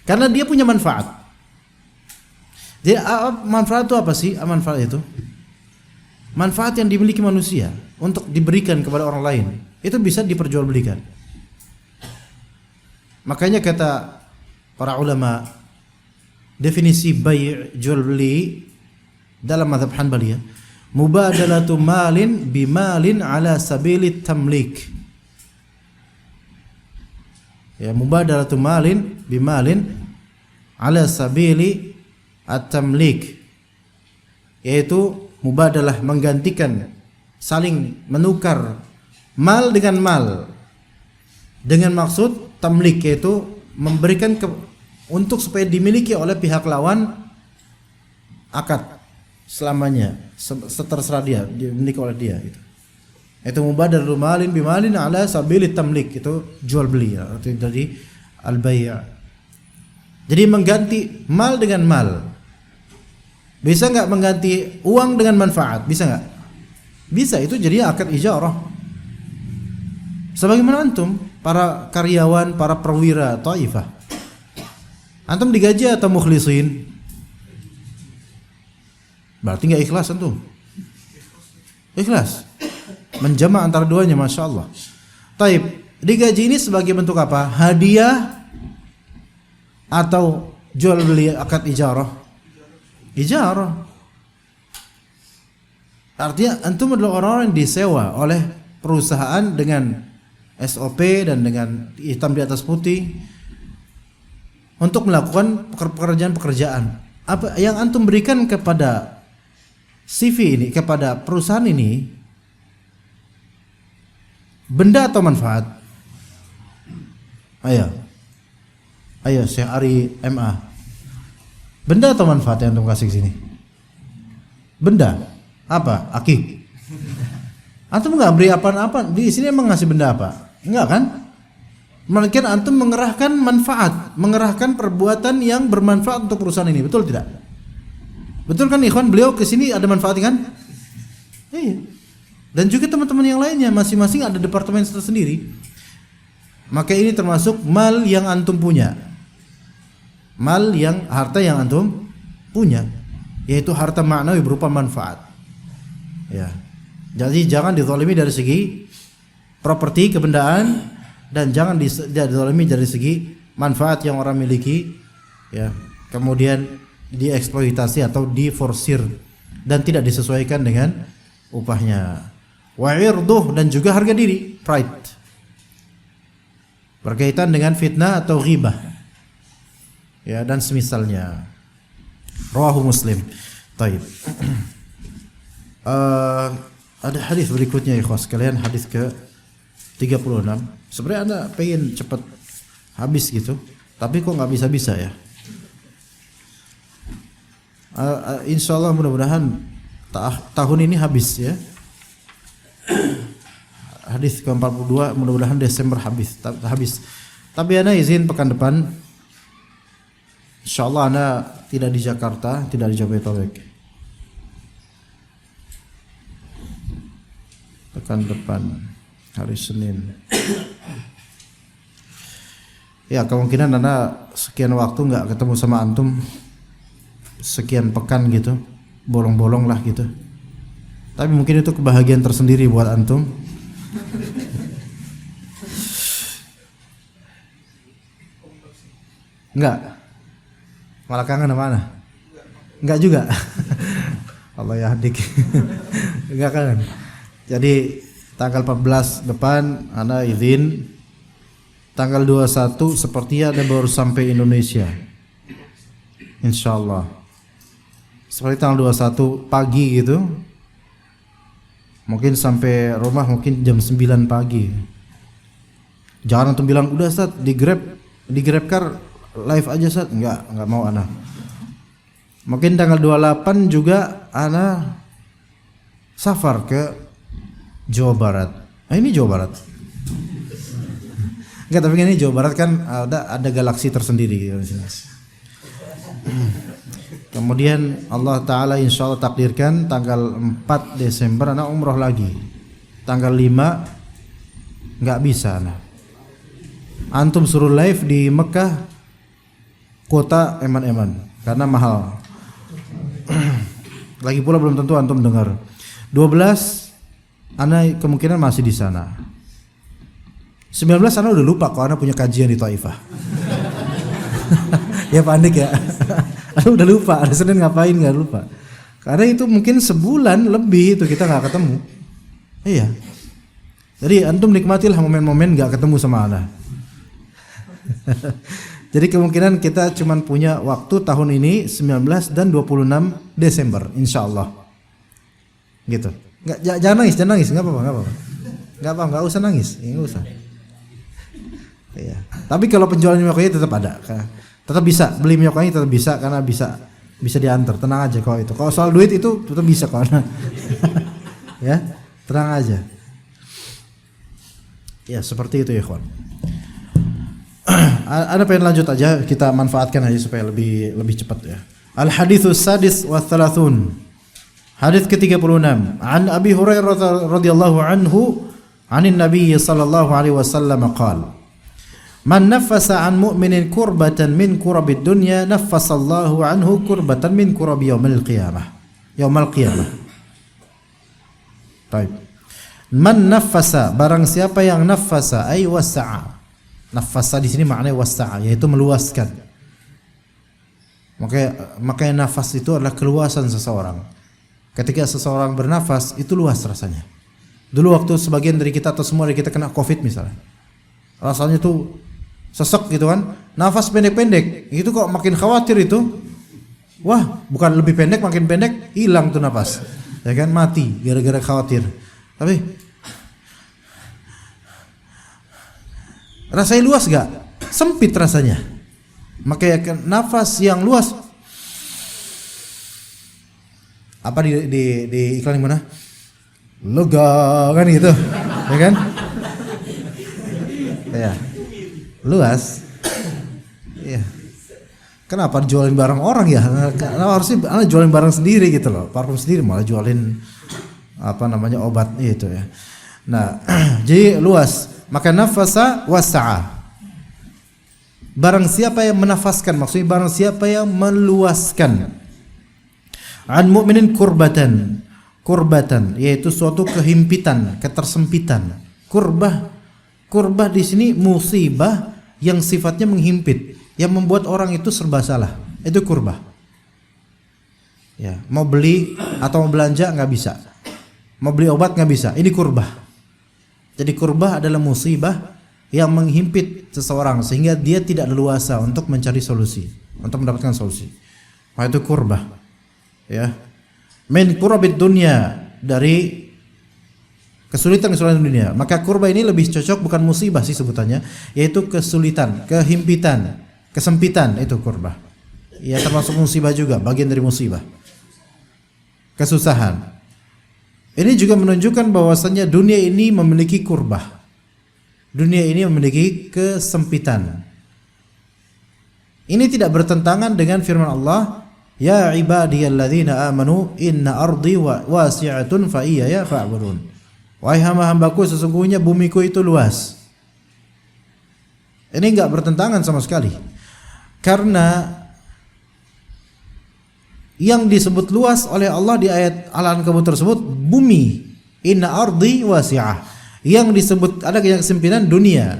Karena dia punya manfaat. Jadi manfaat itu apa sih? Manfaat itu manfaat yang dimiliki manusia untuk diberikan kepada orang lain, itu bisa diperjualbelikan. Makanya kata para ulama, definisi bai' jual beli dalam mazhab Hanbaliyah, mubadalatu malin bimalin ala sabili tamlik. Ya, mubadalatu malin bimalin ala sabili at-tamlik, yaitu mubadalah, menggantikan, saling menukar mal dengan mal dengan maksud tamlik, yaitu memberikan untuk supaya dimiliki oleh pihak lawan akad selamanya, seterserah dia, dimiliki oleh dia gitu. Itu mubadalatu malin bimalin ala sabili tamlik, itu jual beli ya, itu jadi al-bai'. Jadi mengganti mal dengan mal. Bisa enggak mengganti uang dengan manfaat? Bisa enggak? Bisa, itu jadi akad ijarah. Sebagaimana antum, para karyawan, para perwira Taifah, antum digaji atau mukhlisin? Berarti enggak ikhlas antum. Ikhlas. Menjama antara duanya, Masya Allah. Taib, digaji ini sebagai bentuk apa? Hadiah atau jual beli akad ijarah? Ijarah. Artinya antum adalah orang-orang yang disewa oleh perusahaan dengan SOP dan dengan hitam di atas putih untuk melakukan pekerjaan-pekerjaan. Apa yang antum berikan kepada CV ini, kepada perusahaan ini, benda atau manfaat? Ayo Syekh Ari MA. Benda atau manfaat yang antum kasih sini? Benda. Apa? Akik. Antum enggak beri apa-apa. Di sini emang ngasih benda apa? Enggak kan? Mungkin antum mengerahkan manfaat, mengerahkan perbuatan yang bermanfaat untuk perusahaan ini. Betul tidak? Betul kan ikhwan? Beliau ke sini ada manfaat kan? Iya. Dan juga teman-teman yang lainnya, masing-masing ada departemen tersendiri. Maka ini termasuk mal yang antum punya. Mal yang, harta yang antum punya, yaitu harta maknawi berupa manfaat. Ya. Jadi jangan dizalimi dari segi properti, kebendaan, dan jangan dizalimi dari segi manfaat yang orang miliki, ya. Kemudian dieksploitasi atau diforsir dan tidak disesuaikan dengan upahnya. Wa irduh, dan juga harga diri, pride, berkaitan dengan fitnah atau ghibah, ya, dan semisalnya. Rawahu Muslim. Taib. Ada hadis berikutnya ikhwas sekalian, hadis ke 36. Sebenarnya Anda pengen cepat habis gitu, tapi kok nggak bisa-bisa ya. Insyaallah mudah-mudahan tahun ini habis ya. Hadis ke-42 mudah-mudahan Desember habis. Tapi Anda izin pekan depan insyaallah Anda tidak di Jakarta, tidak di Jabodetabek. Pekan depan hari Senin. Ya, kemungkinan Anda sekian waktu nggak ketemu sama antum, sekian pekan gitu, bolong-bolong lah gitu. Tapi mungkin itu kebahagiaan tersendiri buat antum. Enggak. Malah kangen sama ana? Enggak juga. Allah yahdik. Enggak kangen. Jadi tanggal 14 depan ana izin. Tanggal 21 sepertinya ada baru sampai Indonesia. Insyaallah. Seperti tanggal 21 pagi gitu. Mungkin sampai rumah mungkin jam 9 pagi. Jangan antum bilang udah Ustaz di Grab car live aja Ustaz. Enggak mau ana. Mungkin tanggal 28 juga ana safar ke Jawa Barat. Nah, ini Jawa Barat. Enggak, tapi ini Jawa Barat kan ada galaksi tersendiri. Kemudian Allah Ta'ala insya Allah takdirkan tanggal 4 Desember anak umroh lagi. Tanggal 5 nggak bisa anak. Antum suruh live di Mekah, kuota eman-eman karena mahal. Lagi pula belum tentu antum dengar. 12 anak kemungkinan masih di sana. 19 anak udah lupa kalau anak punya kajian di Taifah. Ya panik ya. Anak udah lupa, ada Senin ngapain nggak lupa. Karena itu mungkin sebulan lebih itu kita nggak ketemu. Iya. Jadi antum nikmatilah momen-momen nggak ketemu sama anak. Jadi kemungkinan kita cuman punya waktu tahun ini 19 dan 26 Desember insyaallah. Gitu. Jangan nangis, nggak apa-apa, nggak usah nangis, nggak usah. Iya. Tapi kalau penjualan minyak kayu tetap ada, tetap bisa beli minyak kayu tetap bisa karena bisa diantar. Tenang aja kalau itu. Kalau soal duit itu tetap bisa karena ya tenang aja. Ya seperti itu ya kawan. Ada pengen lanjut aja kita manfaatkan aja supaya lebih cepat ya. Al haditsus sadis wa thalathun. Hadits ke-36. An Abi Hurairah radhiyallahu anhu 'anin Nabiy sallallahu alaihi wasallam qala: Man naffasa 'an mu'minin kurbatan min kurabid dunya naffasallahu anhu kurbatan min kurabi yaumil qiyamah. Yaumil qiyamah. Baik. Man naffasa, barang siapa yang naffasa ay wasa'a. Nafasa di sini maknanya wasa'a, yaitu meluaskan. Makanya nafas itu adalah keluasan seseorang. Ketika seseorang bernafas itu luas rasanya. Dulu waktu sebagian dari kita atau semua dari kita kena Covid misalnya, rasanya tuh sesek gitu kan, nafas pendek-pendek, itu kok makin khawatir itu. Wah, bukan lebih pendek makin pendek, hilang tuh nafas. Ya kan, mati gara-gara khawatir. Tapi rasanya luas gak? Sempit rasanya. Makanya nafas yang luas. Apa di iklan yang mana? Lega kan gitu, ya kan? Ya, luas. Iya. Kenapa jualin barang orang ya? Kenapa harusnya jualin barang sendiri gitu loh, parfum sendiri malah jualin apa namanya obat itu ya. Nah, jadi luas. Maka nafasa wasa'a. Barang siapa yang menafaskan, maksudnya barang siapa yang meluaskan. An mu'minin kurbatan, yaitu suatu kehimpitan, ketersempitan. Kurbah di sini musibah yang sifatnya menghimpit, yang membuat orang itu serba salah. Itu kurbah. Ya, mau beli atau mau belanja nggak bisa, mau beli obat nggak bisa. Ini kurbah. Jadi kurbah adalah musibah yang menghimpit seseorang sehingga dia tidak leluasa untuk mencari solusi, untuk mendapatkan solusi. Maka itu kurbah. Ya. Min kurabid dunya, dari kesulitan dunia. Maka kurbah ini lebih cocok, bukan musibah sih sebutannya, yaitu kesulitan, kehimpitan, kesempitan, itu kurbah. Ya termasuk musibah juga, bagian dari musibah. Kesusahan. Ini juga menunjukkan bahwasannya dunia ini memiliki kurbah. Dunia ini memiliki kesempitan. Ini tidak bertentangan dengan firman Allah, Ya ibadiyalladzina amanu inna ardi wasi'atun fa iyaya fa'budun. Wahai hamba-hambaku, sesungguhnya bumiku itu luas. Ini enggak bertentangan sama sekali. Karena yang disebut luas oleh Allah di ayat Al-Ankabut tersebut bumi, inna ardi wasi'ah. Yang disebut ada yang kesempitan dunia.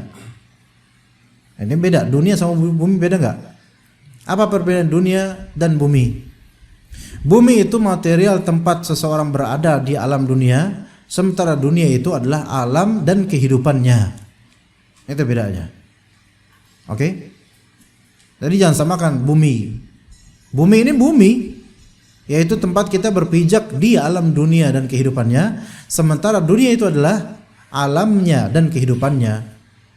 Ini beda, dunia sama bumi beda enggak? Apa perbedaan dunia dan bumi? Bumi itu material tempat seseorang berada di alam dunia, sementara dunia itu adalah alam dan kehidupannya. Itu bedanya. Oke? Jadi jangan samakan bumi. Bumi ini bumi, yaitu tempat kita berpijak di alam dunia dan kehidupannya, sementara dunia itu adalah alamnya dan kehidupannya.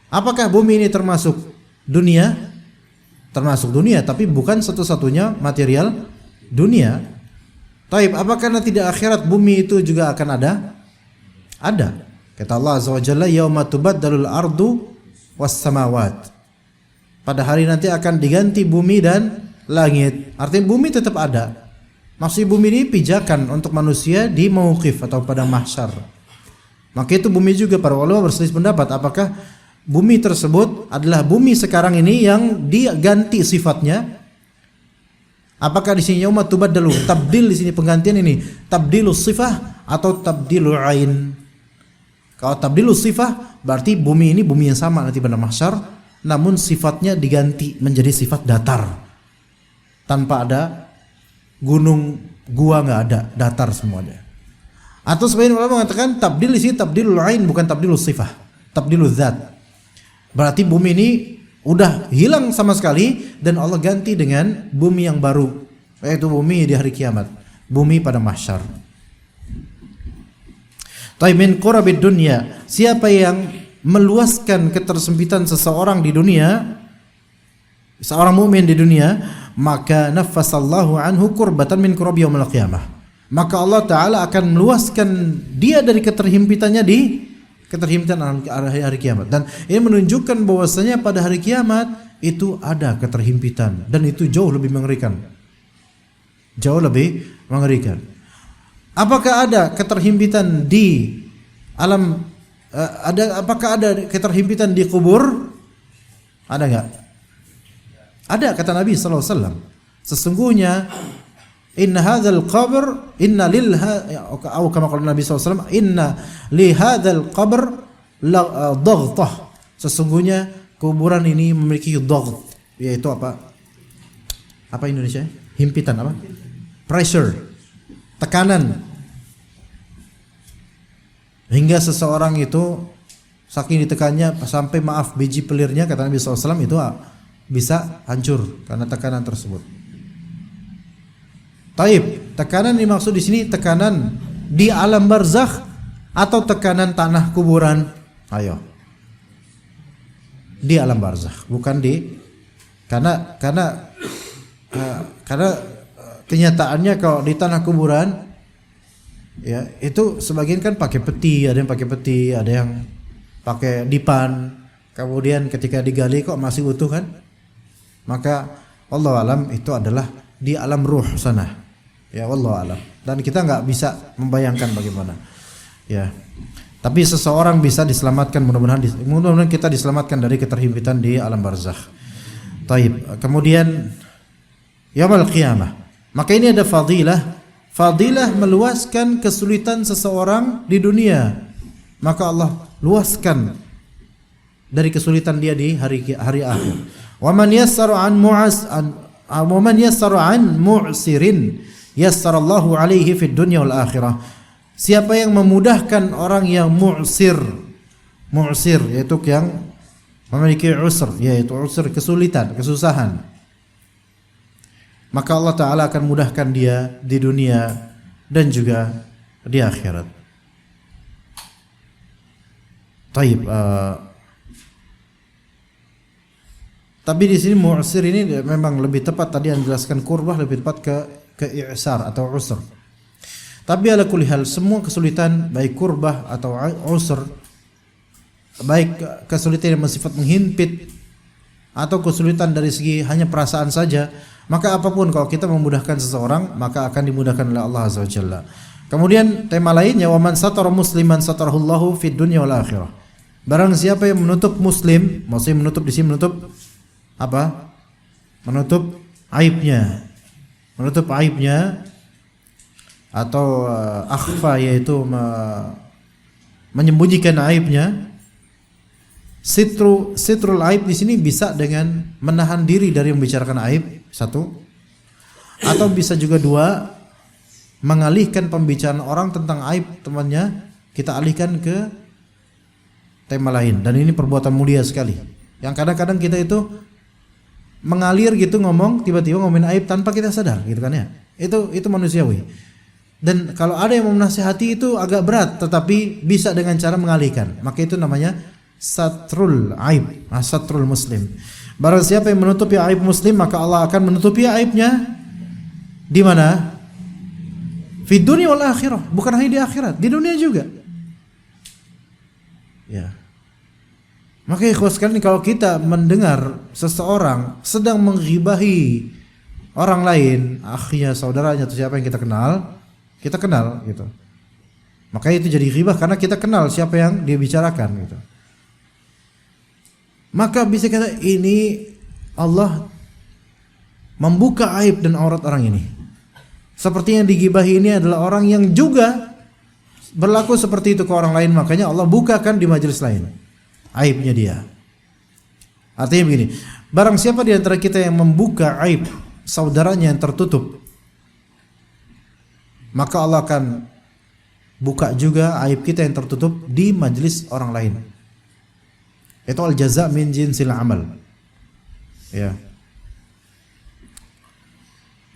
Apakah bumi ini termasuk dunia? Termasuk dunia, tapi bukan satu-satunya material dunia. Taib, apakah nanti di akhirat bumi itu juga akan ada? Ada. Kata Allah Azza wa Jalla, yauma tubaddalul ardu was samawat. Pada hari nanti akan diganti bumi dan langit. Artinya bumi tetap ada. Maksud bumi ini pijakan untuk manusia di mauqif atau pada mahsyar. Maka itu bumi juga para ulama berselisih pendapat apakah bumi tersebut adalah bumi sekarang ini yang diganti sifatnya. Apakah di sini yauma tubaddalu, tabdil di sini penggantian ini tabdilus sifah atau tabdilul ain? Kalau tabdilus sifah berarti bumi ini bumi yang sama nanti pada mahsyar, namun sifatnya diganti menjadi sifat datar. Tanpa ada gunung, gua enggak ada, datar semuanya. Atau sebagian ulama mengatakan tabdil di sini tabdilul ain bukan tabdilus sifah, tabdilul zat. Berarti bumi ini udah hilang sama sekali dan Allah ganti dengan bumi yang baru, yaitu bumi di hari kiamat, bumi pada mahsyar. Min qurabid dunya, siapa yang meluaskan ketersempitan seseorang di dunia, seorang mukmin di dunia, maka naffasallahu anhu qurbatan min qurab yaumil qiyamah. Maka Allah Ta'ala akan meluaskan dia dari keterhimpitannya di keterhimpitan hari kiamat. Dan ini menunjukkan bahwasanya pada hari kiamat itu ada keterhimpitan dan itu jauh lebih mengerikan. Jauh lebih mengerikan. Apakah ada keterhimpitan di alam apakah ada keterhimpitan di kubur? Ada enggak? Ada, kata Nabi sallallahu alaihi wasallam. Sesungguhnya inna hadzal qabr inna lil atau kama qala Nabi sallallahu alaihi wasallam inna li hadzal qabr la daghtah. Sesungguhnya kuburan ini memiliki dagth, yaitu apa? Apa Indonesia? Himpitan apa? Pressure. Tekanan. Hingga seseorang itu saking ditekannya sampai maaf biji pelirnya kata Nabi sallallahu alaihi wasallam itu bisa hancur karena tekanan tersebut. Taib, tekanan dimaksud di sini tekanan di alam barzakh atau tekanan tanah kuburan? Ayo. Di alam barzakh, bukan di karena kenyataannya kalau di tanah kuburan ya itu sebagian kan pakai peti, ada yang pakai peti, ada yang pakai dipan. Kemudian ketika digali kok masih utuh kan? Maka wallahu alam itu adalah di alam ruh sana. Ya wallahu alam. Dan kita enggak bisa membayangkan bagaimana. Ya. Tapi seseorang bisa diselamatkan, mudah-mudahan kita diselamatkan dari keterhimpitan di alam barzakh. Taib. Kemudian yaumul qiyamah. Maka ini ada fadilah meluaskan kesulitan seseorang di dunia. Maka Allah luaskan dari kesulitan dia di hari akhir. Wa man yassara an mu'sirin yassarallahu alaihi fid dunya wal akhirah. Siapa yang memudahkan orang yang mu'sir yaitu yang memiliki usr, yaitu usr kesulitan, kesusahan, maka Allah Ta'ala akan mudahkan dia di dunia dan juga di akhirat. Taib. Tapi di sini mu'sir ini memang lebih tepat, tadi yang jelaskan kurbah lebih tepat ke i'sar atau usr. Tapi ala kulli hal semua kesulitan baik kurbah atau usr, baik kesulitan yang bersifat menghimpit atau kesulitan dari segi hanya perasaan saja, maka apapun kalau kita memudahkan seseorang maka akan dimudahkan oleh Allah Azza wa Jalla. Kemudian tema lainnya wa man satara musliman satarahullahu fid dunya wal akhirah. Barang siapa yang menutup muslim, maksudnya menutup di sini menutup apa? Menutup aibnya. Menutup aibnya atau akhfa yaitu menyembunyikan aibnya. Sitrul aib di sini bisa dengan menahan diri dari membicarakan aib Satu. Atau bisa juga dua, mengalihkan pembicaraan orang tentang aib temannya, kita alihkan ke tema lain. Dan ini perbuatan mulia sekali. Yang kadang-kadang kita itu mengalir gitu ngomong, tiba-tiba ngomongin aib tanpa kita sadar gitu kan ya. Itu manusiawi. Dan kalau ada yang menasihati itu agak berat, tetapi bisa dengan cara mengalihkan. Maka itu namanya satrul aib, satrul muslim. Barang siapa yang menutupi aib muslim, maka Allah akan menutupi aibnya di mana? Di dunia wal akhirah, bukan hanya di akhirat, di dunia juga. Ya. Maka ikhwas sekalian, kalau kita mendengar seseorang sedang menggibahi orang lain, akhnya, saudaranya atau siapa yang kita kenal gitu. Maka itu jadi ghibah karena kita kenal siapa yang dia bicarakan gitu. Maka bisa kata ini Allah membuka aib dan aurat orang ini. Seperti yang digibahi ini adalah orang yang juga berlaku seperti itu ke orang lain, makanya Allah bukakan di majelis lain aibnya dia. Artinya begini, barang siapa di antara kita yang membuka aib saudaranya yang tertutup, maka Allah akan buka juga aib kita yang tertutup di majelis orang lain. Itu al-jaza min jinsil amal. Ya.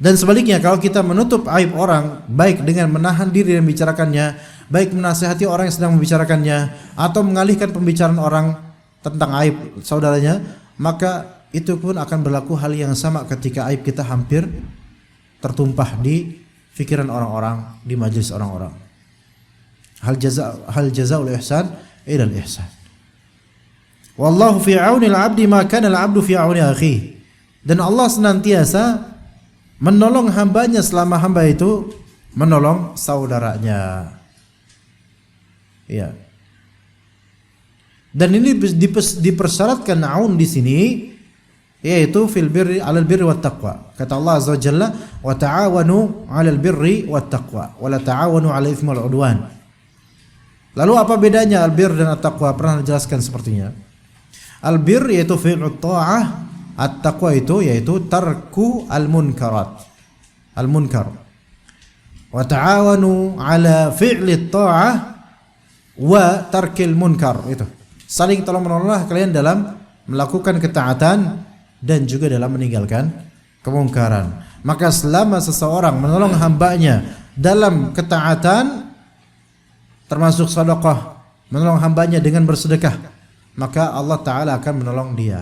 Dan sebaliknya, kalau kita menutup aib orang, baik dengan menahan diri dan membicarakannya, baik menasihati orang yang sedang membicarakannya, atau mengalihkan pembicaraan orang tentang aib saudaranya, maka itu pun akan berlaku hal yang sama ketika aib kita hampir tertumpah di fikiran orang-orang, di majelis orang-orang. Hal jazaa'ul ihsan ila al-ihsan. Wallahu fi 'auni al-'abdi ma kana al-'abdu fi 'auni akhihi. Dan Allah senantiasa menolong hambanya selama hamba itu menolong saudaranya. Ya. Dan ini dipersyaratkan aun di sini, yaitu fil birri 'alal birri wat taqwa. Kata Allah Azza wa Jalla, wa ta'awanu 'alal birri wat taqwa wa la ta'awanu 'alal itsmi wal 'udwan. Lalu apa bedanya al-bir dan at-taqwa? Pernah dijelaskan sepertinya. Al-bir yaitu fi'lut ta'ah, at-taqwa itu yaitu tarku al-munkarat. Al-munkar. Wa ta'awanu 'ala fi'lit ta'ah wa tarkil munkar. Itu. Saling tolong menolong kalian dalam melakukan ketaatan dan juga dalam meninggalkan kemungkaran. Maka selama seseorang menolong hambanya dalam ketaatan, termasuk sedekah, menolong hambanya dengan bersedekah, maka Allah Ta'ala akan menolong dia.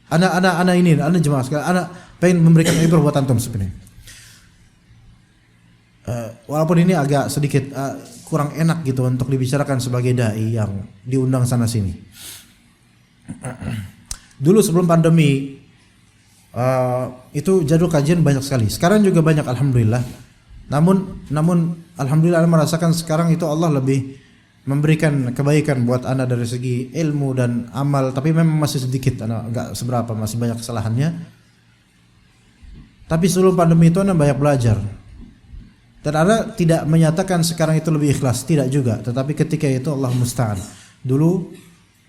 Anak ini, anak jemaah sekalian, anak pengen memberikan ibrah buat antum sebenarnya. Walaupun ini agak sedikit kurang enak gitu untuk dibicarakan sebagai dai yang diundang sana sini. Dulu sebelum pandemi itu jadwal kajian banyak sekali. Sekarang juga banyak, alhamdulillah. Namun alhamdulillah ana merasakan sekarang itu Allah lebih memberikan kebaikan buat ana dari segi ilmu dan amal, tapi memang masih sedikit, ana enggak seberapa, masih banyak kesalahannya. Tapi sebelum pandemi itu ana banyak belajar. Dan ana tidak menyatakan sekarang itu lebih ikhlas, tidak juga, tetapi ketika itu Allah musta'an. Dulu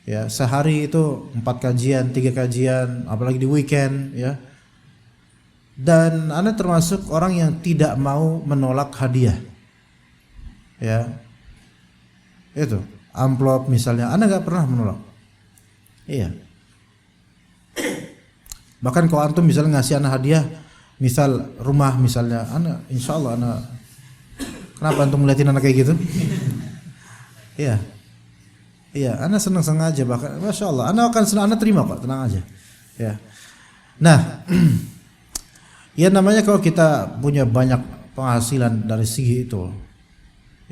ya sehari itu 4 kajian, 3 kajian, apalagi di weekend ya. Dan ana termasuk orang yang tidak mau menolak hadiah. Ya. Itu, amplop misalnya, ana enggak pernah menolak. Iya. Bahkan kalau antum misalnya ngasih ana hadiah, misal rumah misalnya, ana insyaallah ana, kenapa antum ngeliatin anak kayak gitu? Iya. Iya, ana senang-senang aja, bahkan masyaallah, ana akan senang, ana terima kok, tenang aja. Ya. Nah, ya namanya kalau kita punya banyak penghasilan dari segi itu,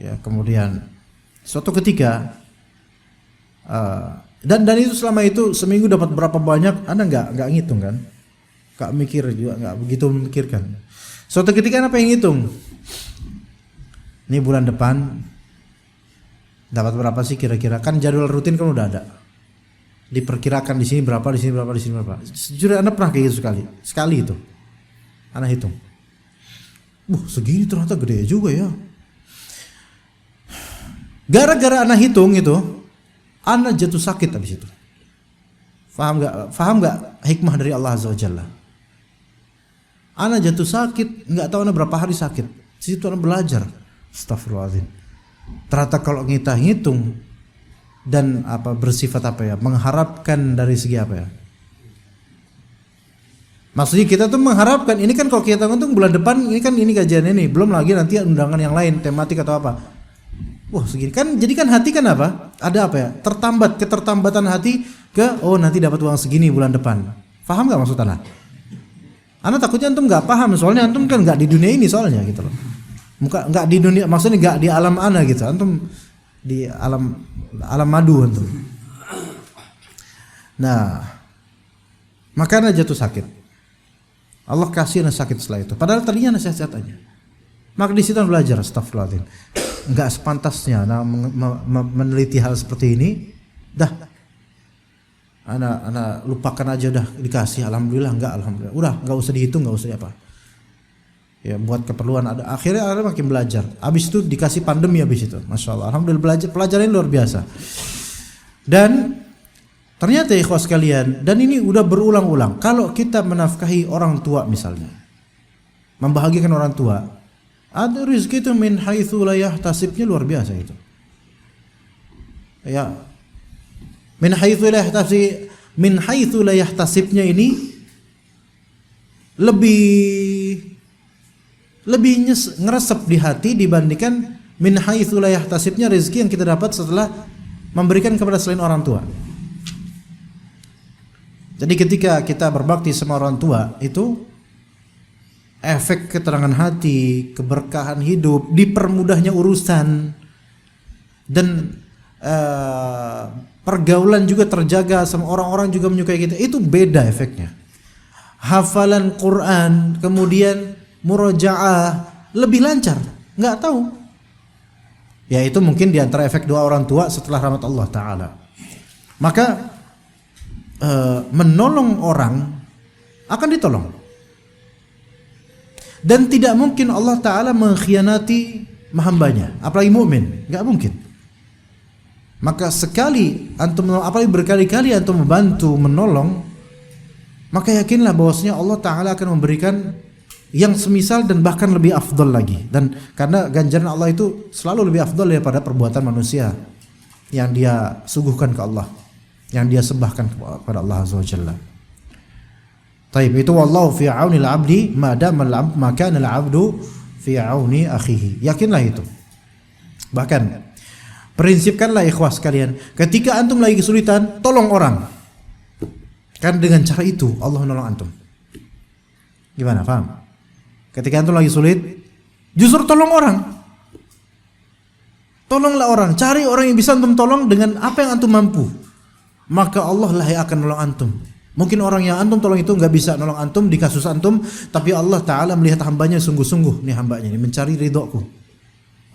ya kemudian suatu ketika dan itu selama itu seminggu dapat berapa banyak, anda nggak ngitung kan, nggak mikir juga, nggak begitu memikirkan. Suatu ketika apa yang ngitung? Ini bulan depan dapat berapa sih kira-kira? Kan jadwal rutin kan udah ada. Diperkirakan di sini berapa, di sini berapa, di sini berapa. Sejujurnya anda pernah kayak gitu sekali itu. Anda hitung. Segini ternyata gede juga ya. Gara-gara anak hitung itu, anak jatuh sakit habis itu. Faham nggak hikmah dari Allah Azza wa Jalla? Ana jatuh sakit, nggak tahu ana berapa hari sakit. Situ ana belajar. Astagfirullahaladzim. Ternyata kalau kita hitung dan bersifat mengharapkan dari segi maksudnya kita tuh mengharapkan ini kan kalau kita hitung bulan depan ini kan ini kajian ini, belum lagi nanti undangan yang lain, tematik atau apa. Wah segini kan, jadi kan hati kan ada ketertambatan hati ke nanti dapat uang segini bulan depan. Paham nggak maksud ana? Ana takutnya antum nggak paham, soalnya antum kan nggak di dunia ini soalnya gitu loh. Nggak di dunia, maksudnya nggak di alam ana gitu. Antum di alam madu antum. Nah, maka ana jatuh sakit. Allah kasih ana sakit setelah itu. Padahal tadinya ana sehat-sehat aja. Maka di situ ana belajar, astagfirullahaladzim. Nggak sepantasnya ana meneliti hal seperti ini. Dah, ana lupakan aja, udah dikasih, alhamdulillah. Udah nggak usah dihitung, nggak usah apa. Ya buat keperluan ada. Akhirnya ana makin belajar. Habis itu dikasih pandemi habis itu, masya Allah, alhamdulillah pelajaran luar biasa. Dan ternyata ikhwas sekalian, dan ini udah berulang-ulang. Kalau kita menafkahi orang tua misalnya, membahagiakan orang tua, ada rezeki itu min haitsu la yahtasibnya luar biasa itu. Ya. Min haitsu la yahtasibnya ini lebih ngeresep di hati dibandingkan min haitsu la yahtasibnya rezeki yang kita dapat setelah memberikan kepada selain orang tua. Jadi ketika kita berbakti sama orang tua itu efek keterangan hati, keberkahan hidup, dipermudahnya urusan, dan pergaulan juga terjaga, sama orang-orang juga menyukai kita. Itu beda efeknya. Hafalan Quran, kemudian murojaah lebih lancar. Nggak tahu. Ya itu mungkin diantara efek doa orang tua setelah rahmat Allah Ta'ala. Maka menolong orang akan ditolong. Dan tidak mungkin Allah Ta'ala mengkhianati hambanya, apalagi mukmin, nggak mungkin. Maka sekali antum, apalagi berkali-kali antum membantu, menolong, maka yakinlah bahwasanya Allah Ta'ala akan memberikan yang semisal dan bahkan lebih afdal lagi. Dan karena ganjaran Allah itu selalu lebih afdal daripada perbuatan manusia yang dia suguhkan ke Allah, yang dia sembahkan kepada Allah Azza wa Jalla. Taib, itu wallahu fi auni al-'abdi ma dama kana al-'abdu fi auni akhihi. Yakinlah itu. Bahkan prinsipkanlah ikhwas kalian, ketika antum lagi kesulitan, tolong orang. Kan dengan cara itu Allah menolong antum. Gimana, paham? Ketika antum lagi sulit, justru tolong orang. Tolonglah orang, cari orang yang bisa antum tolong dengan apa yang antum mampu. Maka Allah lah yang akan menolong antum. Mungkin orang yang antum tolong itu nggak bisa nolong antum di kasus antum, tapi Allah Ta'ala melihat hambanya sungguh-sungguh, nih hambanya ini mencari ridhoku,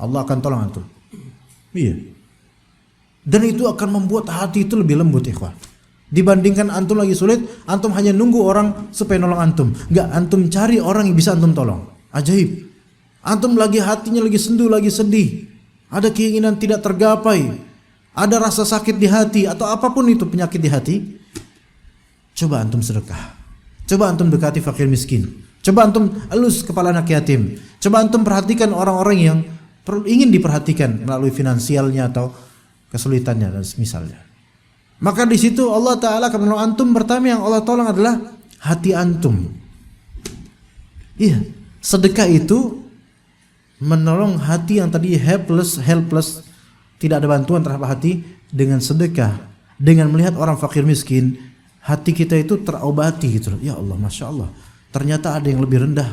Allah akan tolong antum. Iya. Dan itu akan membuat hati itu lebih lembut, ikhwan. Dibandingkan antum lagi sulit, antum hanya nunggu orang supaya nolong antum. Nggak, antum cari orang yang bisa antum tolong. Ajaib. Antum lagi hatinya lagi sendu, lagi sedih, ada keinginan tidak tergapai, ada rasa sakit di hati atau apapun itu penyakit di hati. Coba antum sedekah. Coba antum dekati fakir miskin. Coba antum elus kepala anak yatim. Coba antum perhatikan orang-orang yang ingin diperhatikan melalui finansialnya atau kesulitannya dan semisalnya. Maka di situ Allah Ta'ala akan menolong antum. Pertama yang Allah tolong adalah hati antum. Iya, sedekah itu menolong hati yang tadi helpless, tidak ada bantuan terhadap hati. Dengan sedekah, dengan melihat orang fakir miskin, hati kita itu terobati gitu loh. Ya Allah, Masya Allah, ternyata ada yang lebih rendah,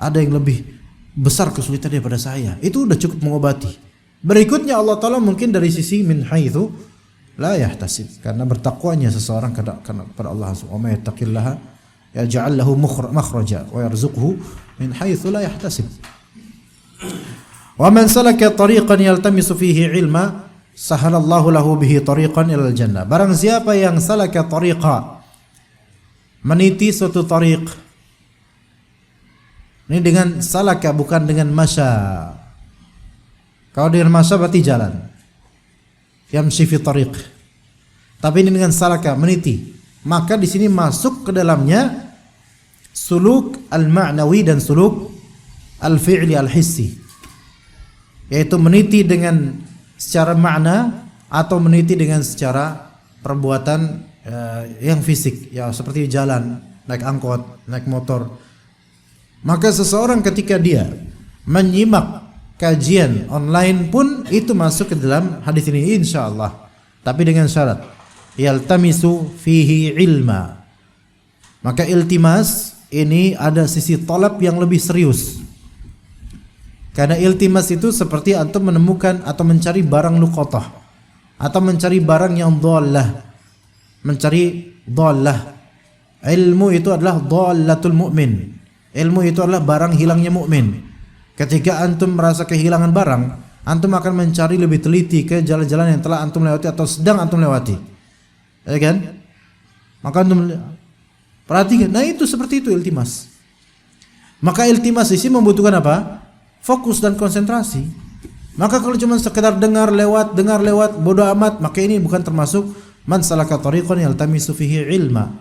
ada yang lebih besar kesulitan daripada saya. Itu udah cukup mengobati. Berikutnya Allah Ta'ala mungkin dari sisi min haitsu la yahtasib, karena bertakwanya seseorang kepada Allah Subhanahu wa ta'ala, yattaqillaha yaj'al lahu makhraja wa yarzuqhu min haitsu la yahtasib. Wa man salaka tariqan yaltamisu fihi ilma sahalallahu lahu bihi tariqan ilal jannah. Barang siapa yang salaka tariqa, meniti suatu tariq. Ini dengan salaka, bukan dengan masya. Kalau dengan masya berarti jalan, yamshi fi tariq. Tapi ini dengan salaka, meniti. maka di sini masuk ke dalamnya suluk al-ma'nawi dan suluk al-fi'li al-hissi, yaitu meniti dengan secara makna atau meniti dengan secara perbuatan yang fisik, ya seperti jalan, naik angkot, naik motor. Maka seseorang ketika dia menyimak kajian online pun itu masuk ke dalam hadis ini insyaallah, tapi dengan syarat yaltamisu fihi ilma. Maka iltimas ini ada sisi talab yang lebih serius. Karena iltimas itu seperti antum menemukan atau mencari barang luqatah atau mencari barang yang dhallah, mencari dhallah. Ilmu itu adalah dhallatul mu'min. Ilmu itu adalah barang hilangnya mukmin. Ketika antum merasa kehilangan barang, antum akan mencari lebih teliti ke jalan-jalan yang telah antum lewati atau sedang antum lewati. Ya kan? Maka antum perhatikan. Nah, itu seperti itu iltimas. Maka iltimas di sini membutuhkan apa? Fokus dan konsentrasi. Maka kalau cuma sekedar dengar lewat, bodoh amat, maka ini bukan termasuk man salaka tariqan yaltamisu fihi ilma.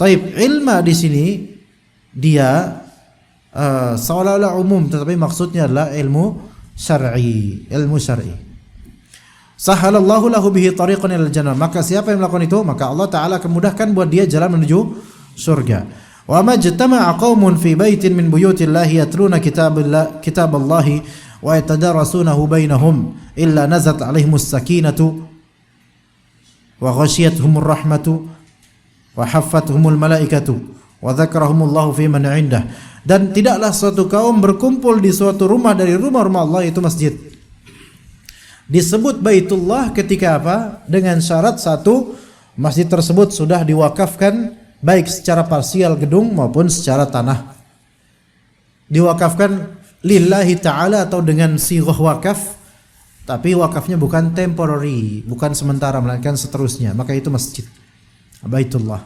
Taib, ilma di sini dia seolah-olah umum, tetapi maksudnya adalah ilmu syar'i, Sahalallahu lahu bihi tariqan ilal jannah. Maka siapa yang melakukan itu, maka Allah Ta'ala akan mudahkan buat dia jalan menuju surga. Wa ma jtama'a qaumun fi baitin min buyutillahi yatluna kitaballahi wa yatadarasunahu bainahum illa nazalat 'alaihimus sakinatu wa ghashiyatuhumur rahmatu wa haffathumul malaikatu wa dzakarahumullahu fi man 'indah. Dan tidaklah suatu kaum berkumpul di suatu rumah dari rumah-rumah Allah, itu masjid. Disebut Baitullah ketika apa? Dengan syarat satu, masjid tersebut sudah diwakafkan baik secara parsial gedung maupun secara tanah. Diwakafkan lillahi ta'ala atau dengan sighah wakaf, tapi wakafnya bukan temporary, bukan sementara, melainkan seterusnya. Maka itu masjid Baitullah.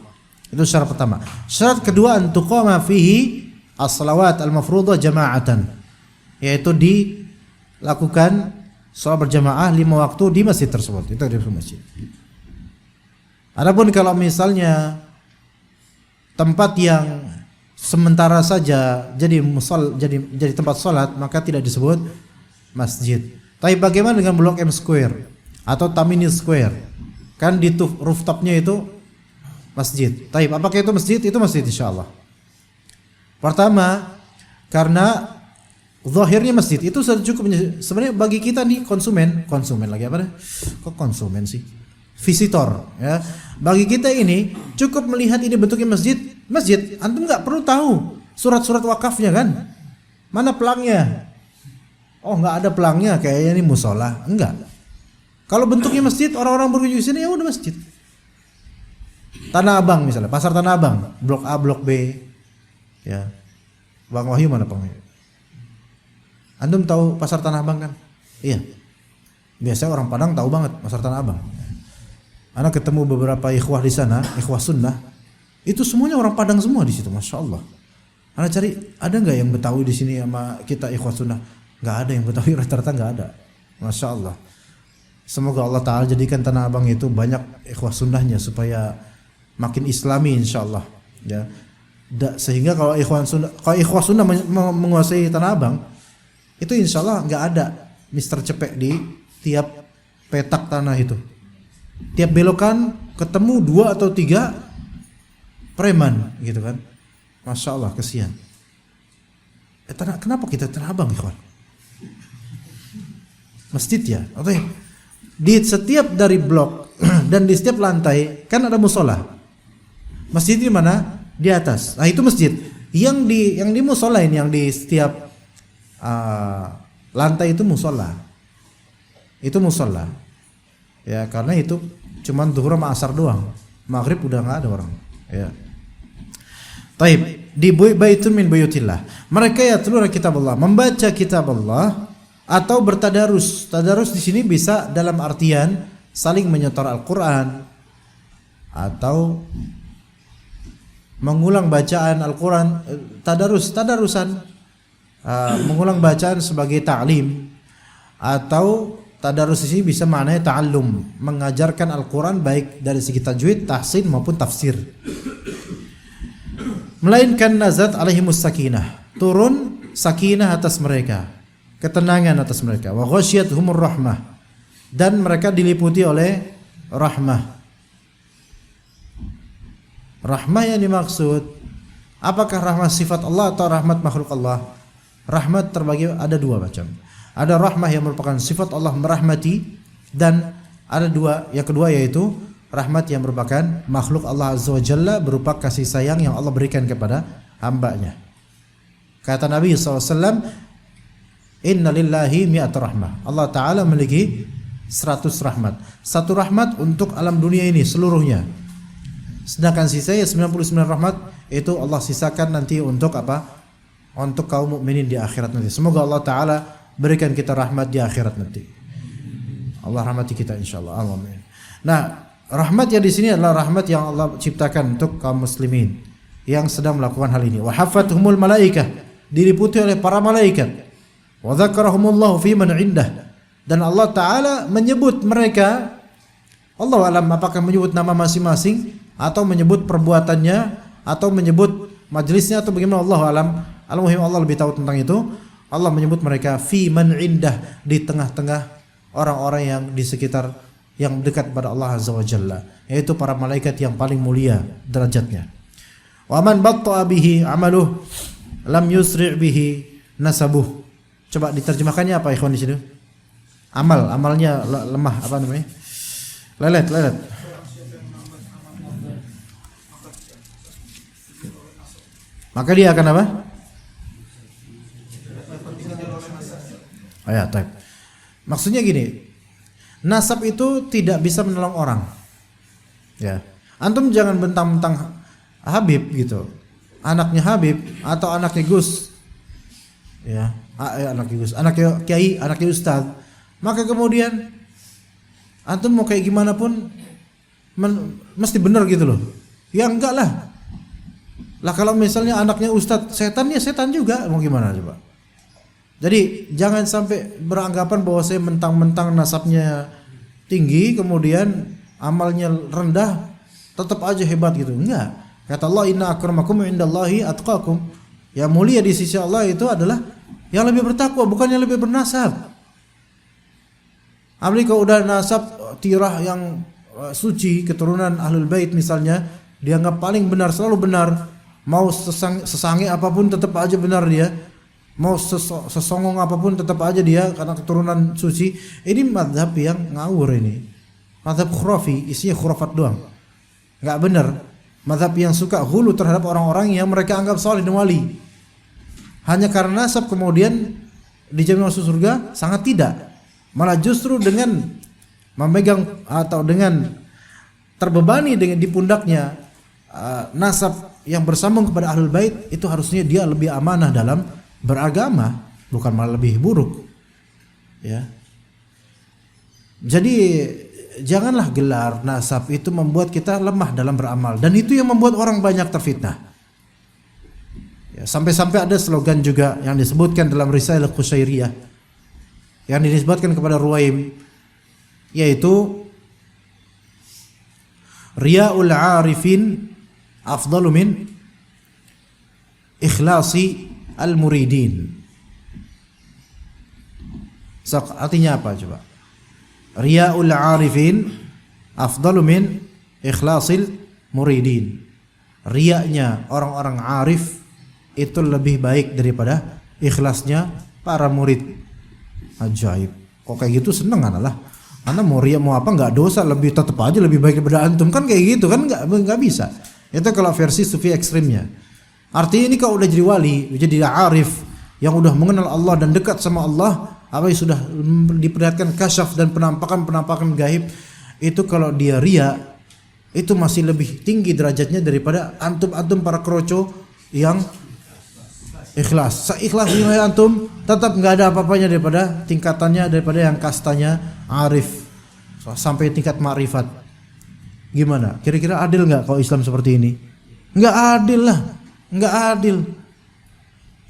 Itu syarat pertama. Syarat kedua, an tuqama fihi as-salawat al-mafruḍah jama'atan, yaitu dilakukan salat berjamaah 5 waktu di masjid tersebut. Itu di masjid. Adapun kalau misalnya tempat yang sementara saja jadi tempat salat, maka tidak disebut masjid. Tapi bagaimana dengan Blok M Square atau Tamini Square? Kan di rooftopnya itu masjid. Tapi apakah itu masjid? Itu masjid insyaallah. Pertama, karena zahirnya masjid itu sudah cukup. Sebenarnya bagi kita nih konsumen lagi apa? Kok konsumen sih? Visitor, ya. Bagi kita ini cukup melihat ini bentuknya masjid. Antum nggak perlu tahu surat-surat wakafnya kan? Mana pelangnya? Oh, nggak ada pelangnya, kayaknya ini musola. Enggak. Kalau bentuknya masjid, orang-orang berkunjung sini, ya udah masjid. Tanah Abang misalnya, pasar Tanah Abang, Blok A, Blok B, ya. Bang Wahyu mana Bang Wahyu? Antum tahu pasar Tanah Abang kan? Iya. Biasanya orang Padang tahu banget pasar Tanah Abang. Ana ketemu beberapa ikhwah di sana, ikhwah sunnah, itu semuanya orang Padang semua di situ, masya Allah. Ana cari ada nggak yang Betawi di sini sama kita ikhwah sunnah? Nggak ada yang Betawi, rata-rata nggak ada, masya Allah. Semoga Allah Taala jadikan Tanah Abang itu banyak ikhwah sunnahnya supaya makin Islami, insya Allah. Ya, sehingga kalau ikhwah sunnah menguasai Tanah Abang, itu insya Allah nggak ada Mister Cepek di tiap petak tanah itu. Tiap belokan ketemu 2 atau 3 preman gitu kan. Masya Allah, kesian. Kenapa kita Tanah Abang ikhwan? Masjid ya. Oke. Di setiap dari blok dan di setiap lantai kan ada musola. Masjid di mana? Di atas. Nah, itu masjid. Yang di musola ini, yang di setiap lantai itu musola. Itu musola. Ya, karena itu cuman zuhur sama asar doang. Maghrib udah enggak ada orang. Ya. Taib, di baitun min buyutillah. Mereka yatluna kitab Allah, membaca kitab Allah atau bertadarus. Tadarus di sini bisa dalam artian saling menyetor Al-Qur'an atau mengulang bacaan Al-Qur'an, tadarusan, mengulang bacaan sebagai ta'lim, atau Tadarus ini bisa maknanya ta'allum, mengajarkan Al-Quran baik dari segi tajwid, tahsin maupun tafsir. Melainkan nazat alaihimus sakinah, turun sakinah atas mereka, ketenangan atas mereka. Wa ghasyiyatuhumur rahmah, dan mereka diliputi oleh rahmah. Rahmah yang dimaksud, apakah rahmah sifat Allah atau rahmat makhluk Allah? Rahmat terbagi ada dua macam. Ada rahmah yang merupakan sifat Allah merahmati, dan ada dua, yang kedua yaitu rahmat yang merupakan makhluk Allah Azza wa Jalla berupa kasih sayang yang Allah berikan kepada hambanya. Kata Nabi SAW, Inna lillahi mi'at rahmah. Allah Ta'ala memiliki 100 rahmat. Satu rahmat untuk alam dunia ini seluruhnya. Sedangkan sisanya 99 rahmat itu Allah sisakan nanti untuk apa? Untuk kaum mukminin di akhirat nanti. Semoga Allah Ta'ala berikan kita rahmat di akhirat nanti. Allah rahmati kita insyaallah. Amin. Nah, rahmat yang di sini adalah rahmat yang Allah ciptakan untuk kaum muslimin yang sedang melakukan hal ini. Wa hafathumul malaikah, diliputi oleh para malaikat. Wa dzakarahumullahu fi man indah, dan Allah Ta'ala menyebut mereka. Allah alam apakah menyebut nama masing-masing atau menyebut perbuatannya atau menyebut majlisnya atau bagaimana, Allah alam. Al-muhim Allah lebih tahu tentang itu. Allah menyebut mereka fi man indah, di tengah-tengah orang-orang yang di sekitar yang dekat pada Allah Azza wa Jalla, yaitu para malaikat yang paling mulia derajatnya. Wa man batta'a bihi amaluh lam yusri' bihi nasabuh. Coba diterjemahkannya apa ikhwan di sini? Amalnya lemah, apa namanya? Lelet. Maka dia akan apa? Taib. Maksudnya gini, nasab itu tidak bisa menolong orang. Ya, antum jangan bentang-bentang Habib gitu, anaknya Habib atau anaknya Gus, ya, anaknya Gus, anaknya Kiai, anaknya Ustadz. Maka kemudian antum mau kayak gimana pun mesti benar gitu loh. Ya enggak lah. Lah kalau misalnya anaknya Ustadz setan, ya setan juga, mau gimana coba? Jadi jangan sampai beranggapan bahwa saya mentang-mentang nasabnya tinggi kemudian amalnya rendah tetap aja hebat gitu. Enggak. Kata Allah, inna akramakum indallahi atqakum. Yang mulia di sisi Allah itu adalah yang lebih bertakwa, bukan yang lebih bernasab. Apalagi kalau udah nasab tirah yang suci, keturunan Ahlul Bait misalnya, dianggap paling benar, selalu benar. Mau sesange apapun tetap aja benar dia. Mau sesongong apapun tetap aja dia karena keturunan suci. Ini mazhab yang ngawur ini. Mazhab khurafi, isinya khurafat doang. Enggak benar. Mazhab yang suka hulu terhadap orang-orang yang mereka anggap saleh dan wali. Hanya karena nasab kemudian dijamin masuk surga, sangat tidak. Malah justru dengan memegang atau dengan terbebani dengan di pundaknya nasab yang bersambung kepada Ahlul Bait, itu harusnya dia lebih amanah dalam beragama, bukan malah lebih buruk. Ya. Jadi janganlah gelar nasab itu membuat kita lemah dalam beramal, dan itu yang membuat orang banyak terfitnah. Ya, sampai-sampai ada slogan juga yang disebutkan dalam Risalah Qusyairiyah yang dinisbatkan kepada Ruwaim, yaitu Riya'ul 'arifin afdalu min ikhlasi al-muridin. Artinya apa coba? Riya'ul 'arifin afdalu min ikhlasil muridin. Riaknya orang-orang arif itu lebih baik daripada ikhlasnya para murid. Ajaib. Kok kayak gitu seneng lah. Karena mau riak mau apa enggak dosa, lebih tetap aja lebih baik daripada antum, kan kayak gitu kan, enggak bisa. Itu kalau versi sufi ekstrimnya. Artinya ini kalau udah jadi wali, jadi arif yang udah mengenal Allah dan dekat sama Allah, apa yang sudah diperlihatkan kasyaf dan penampakan gaib, itu kalau dia riya itu masih lebih tinggi derajatnya daripada antum para kroco yang ikhlas. Seikhlasnya antum tetap nggak ada apa-apanya daripada tingkatannya, daripada yang kastanya arif sampai tingkat ma'rifat. Gimana? Kira-kira adil nggak kalau Islam seperti ini? Nggak adil lah, nggak adil.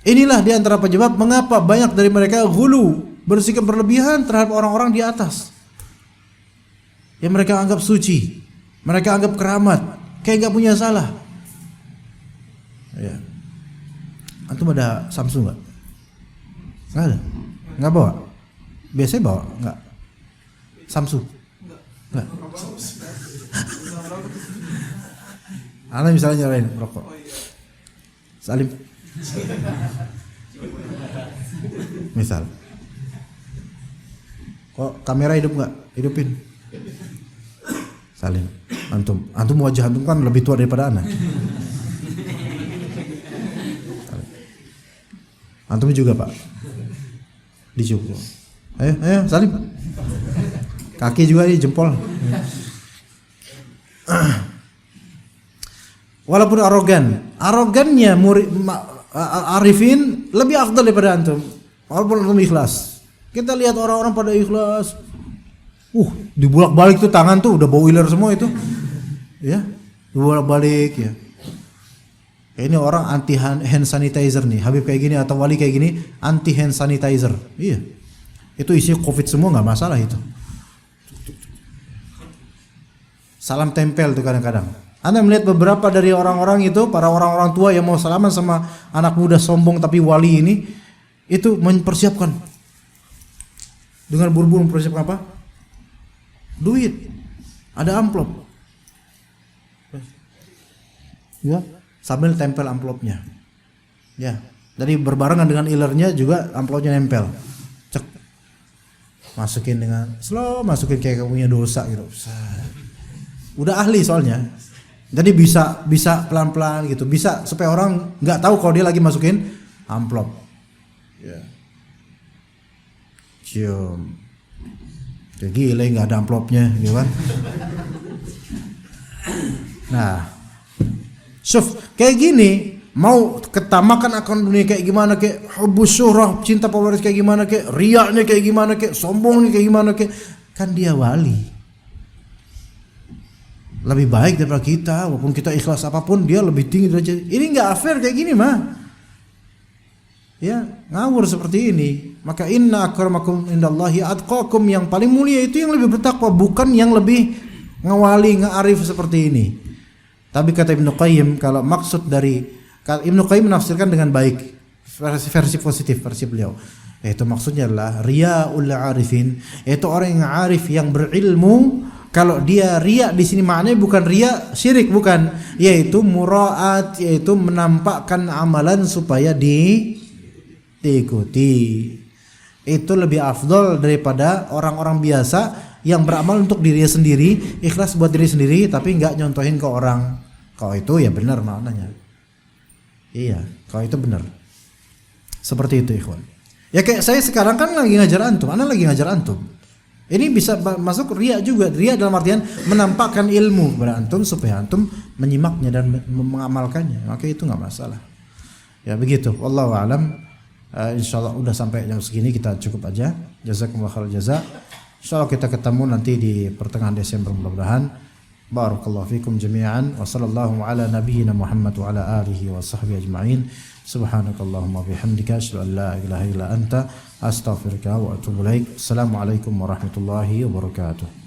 Inilah diantara penyebab mengapa banyak dari mereka ghulu, bersikap berlebihan terhadap orang-orang di atas yang mereka anggap suci, mereka anggap keramat, kayak nggak punya salah. Ya. Antum ada Samsung nggak? Nggak ada. Nggak bawa? Biasanya bawa nggak? Samsung? Nggak. Ana misalnya nyalain rokok. Salim. Misal. Kok kamera hidup nggak? Hidupin. Salim. Antum wajah antum kan lebih tua daripada ana. Antum juga Pak. Dicukup. Ayo salim. Kaki juga nih jempol. Walaupun arogannya arifin lebih afdal daripada antum. Walaupun antum ikhlas. Kita lihat orang-orang pada ikhlas. Dibolak-balik tuh tangan tuh udah bau iler semua itu. Ya, dibolak-balik ya. Ini orang anti hand sanitizer nih. Habib kayak gini atau wali kayak gini anti hand sanitizer. Iya. Itu isi Covid semua nggak masalah itu. Salam tempel tuh kadang-kadang. Anda melihat beberapa dari orang-orang itu, para orang-orang tua yang mau salaman sama anak muda sombong tapi wali ini, itu mempersiapkan. Dengan buru-buru mempersiapkan apa? Duit. Ada amplop. Ya, sambil tempel amplopnya. Ya, jadi berbarengan dengan ilernya juga amplopnya nempel. Cek. Masukin dengan slow, masukin kayak kamu punya dosa gitu. Udah ahli soalnya. Jadi bisa pelan-pelan gitu, bisa supaya orang nggak tahu kalau dia lagi masukin amplop. Ya. Cium. Kayak gila nggak ada amplopnya, gitu kan? Nah, kayak gini mau ketamakan akan dunia kayak gimana, kayak hubus syuhrah, cinta populer kayak gimana, kayak riaknya kayak gimana, kayak sombongnya kayak gimana, kayak kan dia wali. Lebih baik daripada kita, walaupun kita ikhlas apapun dia lebih tinggi derajat. Ini nggak fair kayak gini mah. Ya, ngawur seperti ini. Maka inna akramakum indallahi atqakum, yang paling mulia itu yang lebih bertakwa, bukan yang lebih ngawali, ngearif seperti ini. Tapi kata Ibnu Qayyim, kalau maksud dari Ibnu Qayyim menafsirkan dengan baik, versi positif versi beliau. Yaitu maksudnya adalah riyaul arifin, yaitu orang yang arif yang berilmu. Kalau dia riya di sini maknanya bukan riya syirik, bukan, yaitu muraat, yaitu menampakkan amalan supaya diikuti. Itu lebih afdol daripada orang-orang biasa yang beramal untuk dirinya sendiri, ikhlas buat diri sendiri tapi nggak nyontohin ke orang. Kalau itu ya benar maknanya. Iya, kalau itu benar. Seperti itu ikhwan. Ya kayak saya sekarang kan lagi ngajar antum, ana lagi ngajar antum. Ini bisa masuk riya juga. Riya dalam artian menampakkan ilmu kepada antum supaya antum menyimaknya dan mengamalkannya. Maka itu nggak masalah. Ya begitu. Wallahu a'lam. Insyaallah udah sampai jam segini, kita cukup aja. Jazakumullah khair jaza. Insyaallah kita ketemu nanti di pertengahan Desember mudah-mudahan. Barakallahu fikum jami'an wa sallallahu ala nabiyyina Muhammad wa ala alihi wa sahbihi ajma'in. Subhanakallahumma bihamdika asyhadu an la ilaha illa anta astaghfiruka wa atubu ilaik. Assalamualaikum warahmatullahi wabarakatuh.